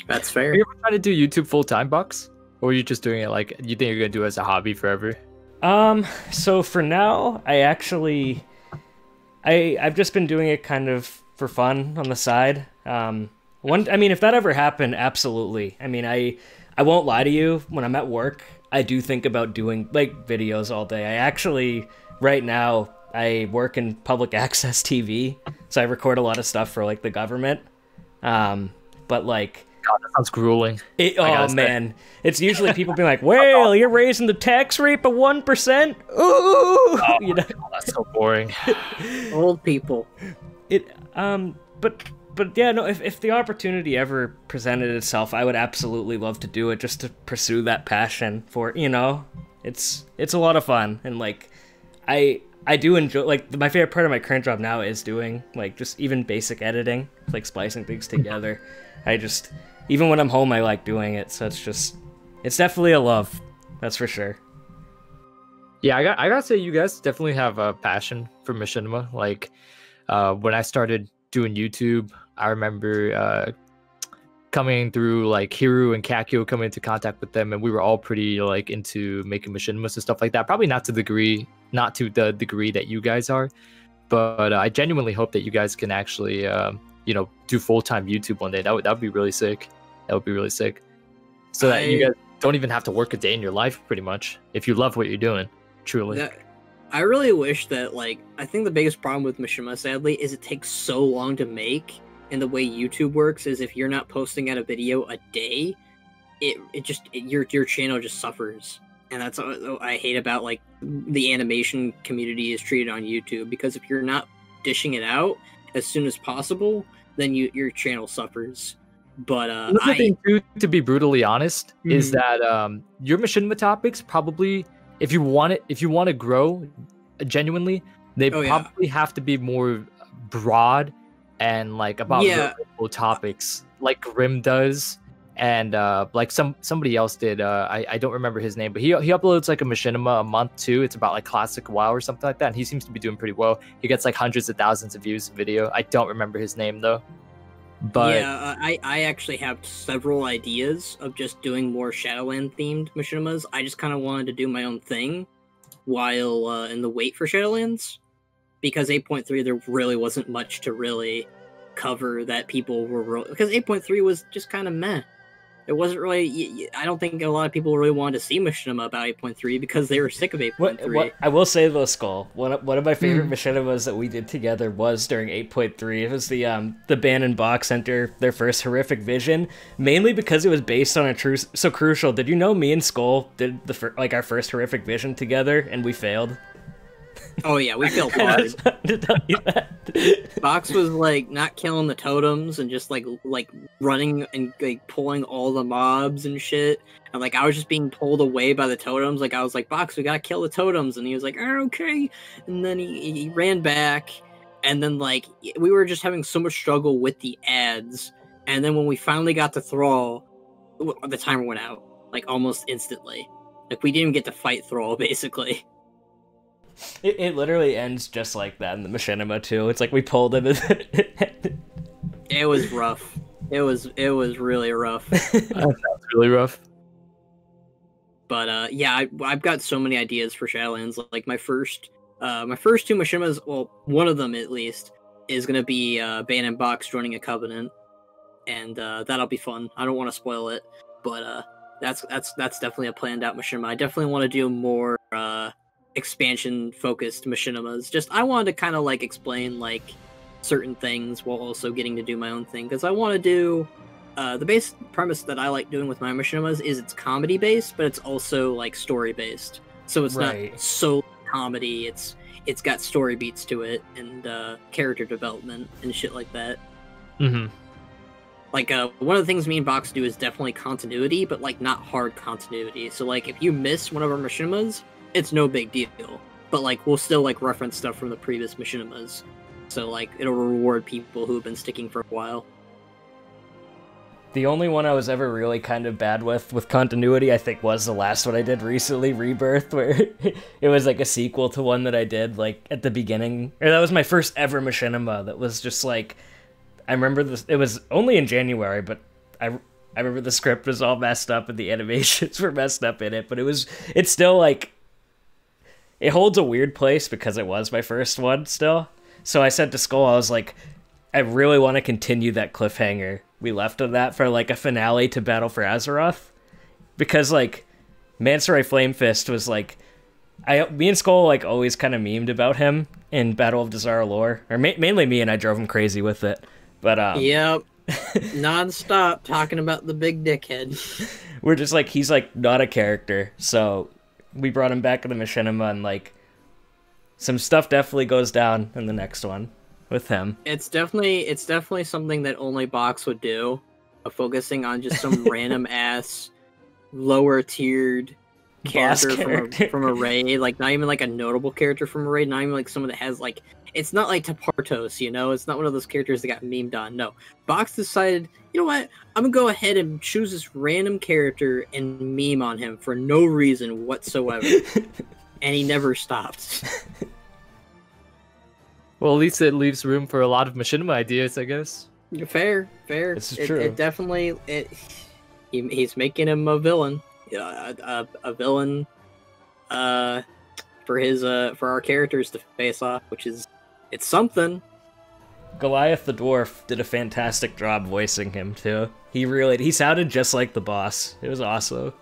That's fair. Are you ever trying to do YouTube full-time, Bucks? Or are you just doing it like, you think you're going to do it as a hobby forever? So for now, I've just been doing it kind of for fun on the side. I mean, if that ever happened, absolutely. I mean, I won't lie to you, when I'm at work, I do think about doing, like, videos all day. I actually... Right now, I work in public access TV, so I record a lot of stuff for, like, the government. But, like... God, that sounds grueling. Oh, man. It's usually people being like, well, you're raising the tax rate by 1%? Ooh! Oh, you know? God, that's so boring. Old people. But yeah, no, if the opportunity ever presented itself, I would absolutely love to do it, just to pursue that passion for, you know? It's a lot of fun, and, like... I do enjoy, like, my favorite part of my current job now is doing, like, just even basic editing, like splicing things together. Even when I'm home, I like doing it, so it's definitely a love, that's for sure. Yeah, I gotta say, you guys definitely have a passion for machinima. Like, when I started doing YouTube, I remember coming through, like, Hiru and Kakyo, coming into contact with them, and we were all pretty, like, into making machinimas and stuff like that. Probably not to the degree that you guys are, but I genuinely hope that you guys can actually, do full-time YouTube one day. That would be really sick. That would be really sick. So that you guys don't even have to work a day in your life, pretty much, if you love what you're doing, truly. I really wish that, like, I think the biggest problem with machinima, sadly, is it takes so long to make. And the way YouTube works is if you're not posting out a video a day, your channel just suffers. And that's what I hate about, like, the animation community is treated on YouTube, because if you're not dishing it out as soon as possible, then your channel suffers. But another thing too, to be brutally honest, is that your machinima topics probably, if you want to grow genuinely, they probably have to be more broad and, like, about real topics, like Grim does, and like somebody else did. I don't remember his name, but he uploads like a machinima a month too. It's about like classic WoW or something like that, and he seems to be doing pretty well. He gets like hundreds of thousands of views a video. I don't remember his name though. But yeah, I actually have several ideas of just doing more Shadowland themed machinimas. I just kind of wanted to do my own thing while in the wait for Shadowlands, because 8.3 there really wasn't much to really cover that people were because 8.3 was just kind of meh. It wasn't really. I don't think a lot of people really wanted to see machinima about 8.3 because they were sick of 8.3. What I will say though, Skoll, one of my favorite machinimas that we did together was during 8.3. It was the band and Box enter their first horrific vision, mainly because it was based on a true. So Crucial. Did you know me and Skoll did our first horrific vision together and we failed? Oh yeah, we failed hard. To tell you that. Box was like not killing the totems and just like running and like pulling all the mobs and shit. And like I was just being pulled away by the totems. Like I was like, Box, we gotta kill the totems, and he was like, oh, okay. And then he ran back, and then like we were just having so much struggle with the ads. And then when we finally got to Thrall, the timer went out like almost instantly. Like we didn't even get to fight Thrall basically. It literally ends just like that in the machinima too. It's like we pulled him. It was rough. It was really rough. That sounds really rough. But yeah, I've got so many ideas for Shadowlands. Like my first two machinimas, well, one of them at least, is gonna be Bane and Box joining a covenant, and that'll be fun. I don't want to spoil it, but that's definitely a planned out machinima. I definitely want to do more expansion focused machinimas. Just I wanted to kind of like explain like certain things while also getting to do my own thing, because I want to do the base premise that I like doing with my machinimas is it's comedy based, but it's also like story based. So it's not so comedy. It's got story beats to it and character development and shit like that. Mm-hmm. Like one of the things me and Box do is definitely continuity, but like not hard continuity. So like if you miss one of our machinimas, it's no big deal. But like we'll still like reference stuff from the previous machinimas. So like it'll reward people who have been sticking for a while. The only one I was ever really kind of bad with continuity, I think, was the last one I did recently, Rebirth, where it was like a sequel to one that I did like at the beginning. Or that was my first ever machinima that was just like, I remember this, it was only in January, but I remember the script was all messed up and the animations were messed up in it, but it's still like, it holds a weird place because it was my first one still. So I said to Skoll, I was like, I really want to continue that cliffhanger we left of that for like a finale to Battle for Azeroth, because like Mansarai Flamefist was like, me and Skoll like always kind of memed about him in Battle of Dazara lore, or mainly me, and I drove him crazy with it. But yep, non-stop talking about the big dickhead. We're just like, he's like not a character, so we brought him back in the machinima, and like some stuff definitely goes down in the next one with him. It's definitely something that only Box would do, focusing on just some random ass lower tiered character from a raid, like not even like a notable character from a raid, not even like someone that has like, it's not like Tapartos, you know, it's not one of those characters that got memed on. No, Box decided, you know what, I'm gonna go ahead and choose this random character and meme on him for no reason whatsoever. And he never stopped. Well, at least it leaves room for a lot of machinima ideas, I guess. Fair. This is true. It definitely, he's making him a villain. A villain for our characters to face off, which is, it's something. Goliath the Dwarf did a fantastic job voicing him too. He sounded just like the boss. It was awesome.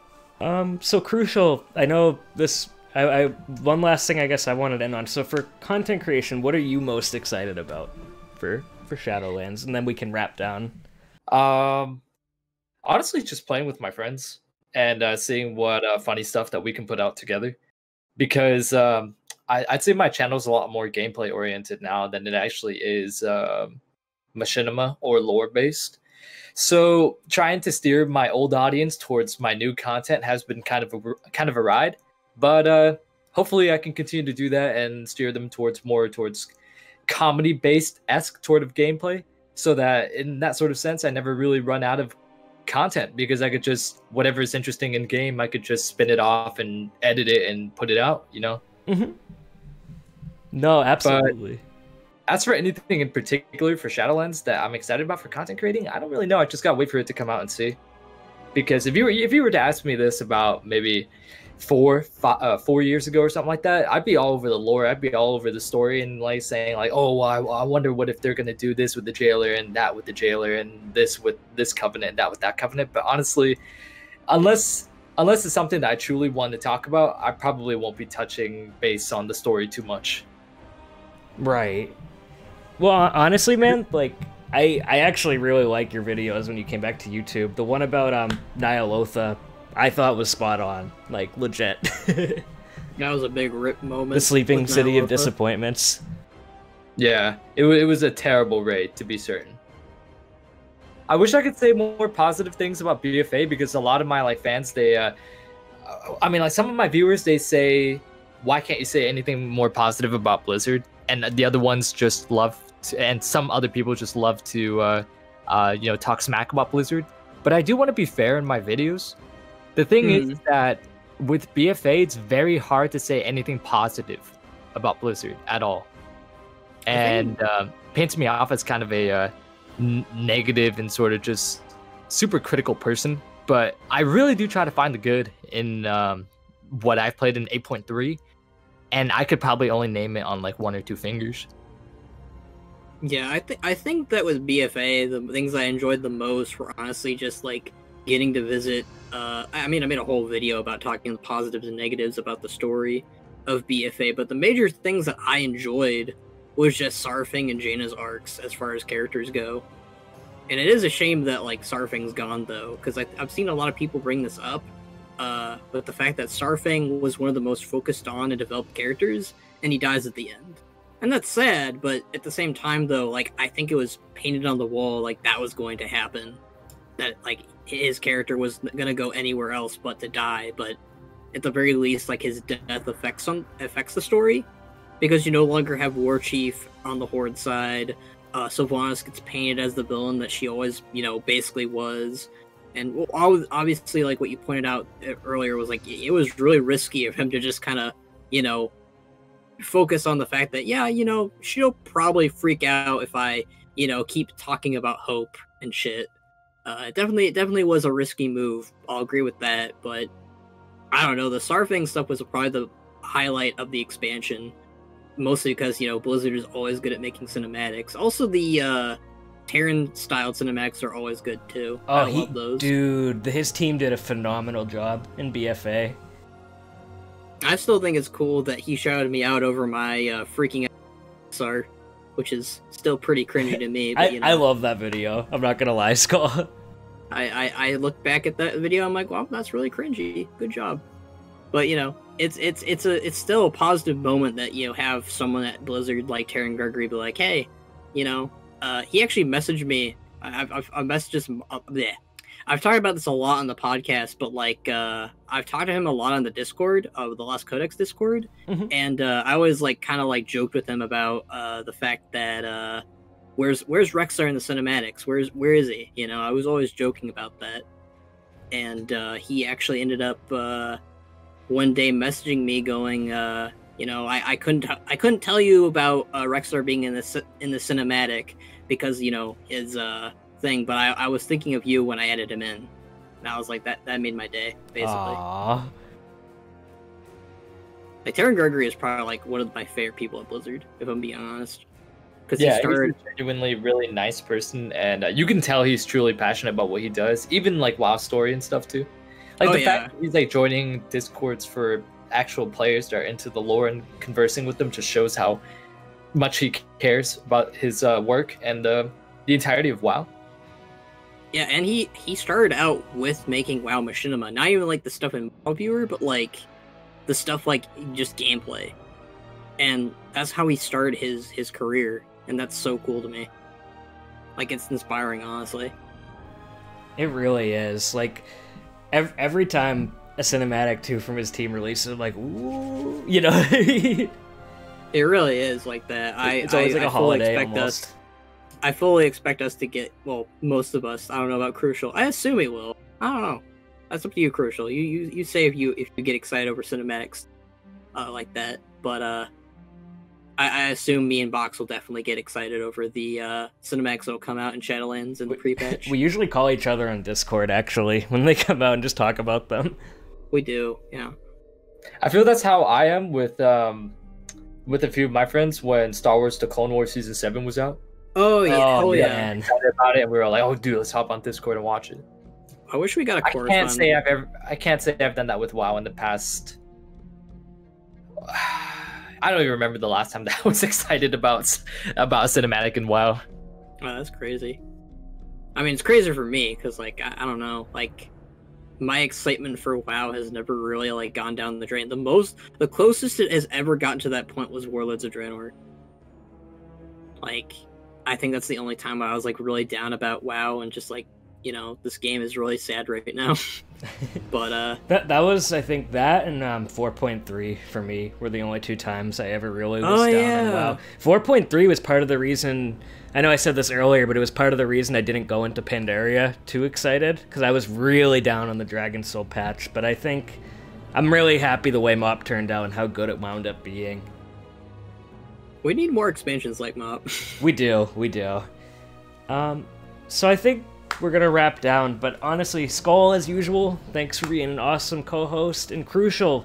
So Crucial, I know this, I one last thing I guess I wanted to end on. So for content creation, what are you most excited about for Shadowlands? And then we can wrap down. Honestly, just playing with my friends and seeing what funny stuff that we can put out together. Because I'd say my channel's a lot more gameplay oriented now than it actually is machinima or lore based. So trying to steer my old audience towards my new content has been kind of a ride. But hopefully I can continue to do that and steer them towards comedy-based-esque sort of gameplay, so that in that sort of sense, I never really run out of content, because I could just, whatever is interesting in game, I could just spin it off and edit it and put it out, you know? Mm-hmm. No, absolutely. But as for anything in particular for Shadowlands that I'm excited about for content creating, I don't really know. I just gotta wait for it to come out and see. Because if you were to ask me this about maybe 4 years ago or something like that, I'd be all over the lore, I'd be all over the story, and like saying like, oh, well, I wonder what if they're gonna do this with the jailer and that with the jailer and this with this covenant and that with that covenant. But honestly, unless it's something that I truly want to talk about, I probably won't be touching base on the story too much. Right. Well, honestly, man, like I actually really like your videos when you came back to YouTube. The one about Nyalotha, I thought was spot on, like legit. That was a big rip moment. The Sleeping City of Disappointments. Yeah, it was a terrible raid, to be certain. I wish I could say more positive things about BFA, because a lot of my like fans, they, I mean, like some of my viewers, they say, why can't you say anything more positive about Blizzard? And the other ones just love to, and some other people just love to, you know, talk smack about Blizzard. But I do want to be fair in my videos. The thing is that with BFA, it's very hard to say anything positive about Blizzard at all. And paints me off as kind of a negative and sort of just super critical person. But I really do try to find the good in what I've played in 8.3. And I could probably only name it on like 1 or 2 fingers. Yeah, I think that with BFA, the things I enjoyed the most were honestly just like getting to visit. I mean, I made a whole video about talking the positives and negatives about the story of BFA, but the major things that I enjoyed was just Sarfing and Jaina's arcs as far as characters go. And it is a shame that like Sarfing's gone though, because I've seen a lot of people bring this up. But the fact that Sarfing was one of the most focused on and developed characters, and he dies at the end. And that's sad, but at the same time, though, like, I think it was painted on the wall, like, that was going to happen. That, like, his character was gonna go anywhere else but to die, but at the very least, like, his death affects the story, because you no longer have War Chief on the Horde side. Sylvanas gets painted as the villain that she always, you know, basically was. And obviously, like, what you pointed out earlier was, like, it was really risky of him to just kind of, you know, focus on the fact that, yeah, you know, she'll probably freak out if I, you know, keep talking about hope and shit. It definitely was a risky move. I'll agree with that, but I don't know. The Sarfing stuff was probably the highlight of the expansion, mostly because, you know, Blizzard is always good at making cinematics. Also, the Terran-styled cinematics are always good too. Oh, I love those. Dude, his team did a phenomenal job in BFA. I still think it's cool that he shouted me out over my freaking out XR, which is still pretty cringy to me. But, you know, I love that video. I'm not gonna lie, Skoll. I look back at that video, I'm like, wow, that's really cringy. Good job. But, you know, it's still a positive moment that, you know, have someone at Blizzard like Terran Gregory be like, hey, you know, he actually messaged me. I've messaged him. I've talked about this a lot on the podcast, but like I've talked to him a lot on the Discord, the Lost Codex Discord, and I always like kind of like joked with him about the fact that where's Rexar in the cinematics? Where is he? You know, I was always joking about that, and he actually ended up one day messaging me going, you know, I couldn't tell you about Rexar being in the cinematic because, you know, his thing, but I was thinking of you when I added him in, and I was like, that made my day, basically. Aww. Like, Terran Gregory is probably like one of my favorite people at Blizzard, if I'm being honest. Because Yeah, he started. he's a genuinely really nice person, and you can tell he's truly passionate about what he does, even like WoW story and stuff too. Like the fact that he's like joining Discords for actual players that are into the lore and conversing with them just shows how much he cares about his work and the entirety of WoW. Yeah, and he started out with making WoW Machinima, not even like the stuff in WoW Viewer, but like the stuff like just gameplay, and that's how he started his career, and that's so cool to me. Like, it's inspiring, honestly. It really is. Like, every time a cinematic too from his team releases, I'm like, ooh, you know. It really is like that. It's always like a holiday almost. I fully expect us to get, well, most of us. I don't know about Crucial. I assume we will. I don't know. That's up to you, Crucial. You say if you get excited over cinematics like that. But I assume me and Box will definitely get excited over the cinematics that'll come out in Shadowlands in the pre-patch. We usually call each other on Discord, actually, when they come out and just talk about them. We do, yeah. I feel that's how I am with a few of my friends when Star Wars: The Clone Wars Season 7 was out. Oh yeah, oh yeah. Man. Excited about it, and we were like, "Oh, dude, let's hop on Discord and watch it." I wish we got a correspondent. I can't say I've done that with WoW in the past. I don't even remember the last time that I was excited about a cinematic in WoW. Oh, that's crazy. I mean, it's crazy for me because, like, I don't know, like, my excitement for WoW has never really like gone down the drain. The closest it has ever gotten to that point was Warlords of Draenor. Like, I think that's the only time I was like really down about WoW and just like, you know, this game is really sad right now. But that was, I think, that and 4.3 for me were the only two times I ever really was down on WoW. 4.3 was part of the reason. I know I said this earlier, but it was part of the reason I didn't go into Pandaria too excited, because I was really down on the Dragon Soul patch. But I think I'm really happy the way MoP turned out and how good it wound up being. We need more expansions like MoP. We do. So I think we're gonna wrap down, but honestly, Skoll, as usual, thanks for being an awesome co-host, and Crucial,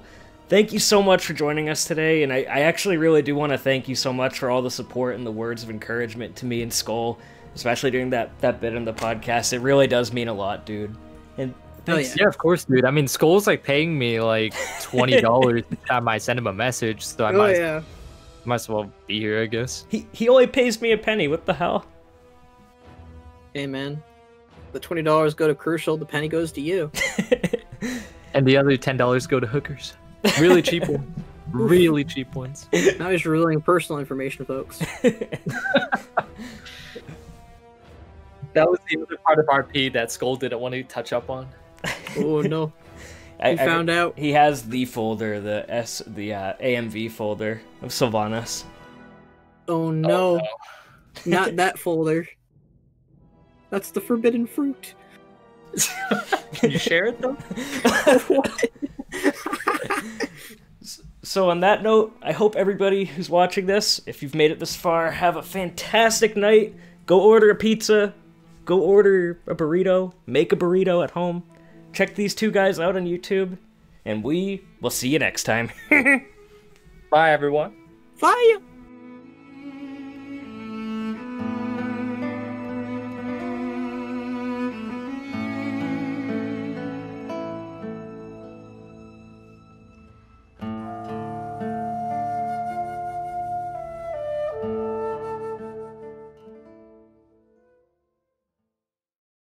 thank you so much for joining us today, and I actually really do want to thank you so much for all the support and the words of encouragement to me and Skoll, especially during that bit in the podcast. It really does mean a lot, dude. And thanks. Yeah, of course, dude. I mean, Skoll's like paying me like $20 each time I send him a message, so I might as well be here, I guess. He only pays me a penny. What the hell? Hey, man. The $20 go to Crucial, the penny goes to you. And the other $10 go to hookers. Really cheap ones. Really cheap ones. Now he's revealing personal information, folks. That was the other part of RP that Skoll didn't want to touch up on. Oh no! I found out he has the folder, the AMV folder of Sylvanas. Oh no! Not that folder. That's the forbidden fruit. Can you share it though? What? So on that note, I hope everybody who's watching this, if you've made it this far, have a fantastic night. Go order a pizza. Go order a burrito. Make a burrito at home. Check these two guys out on YouTube. And we will see you next time. Bye, everyone. Bye.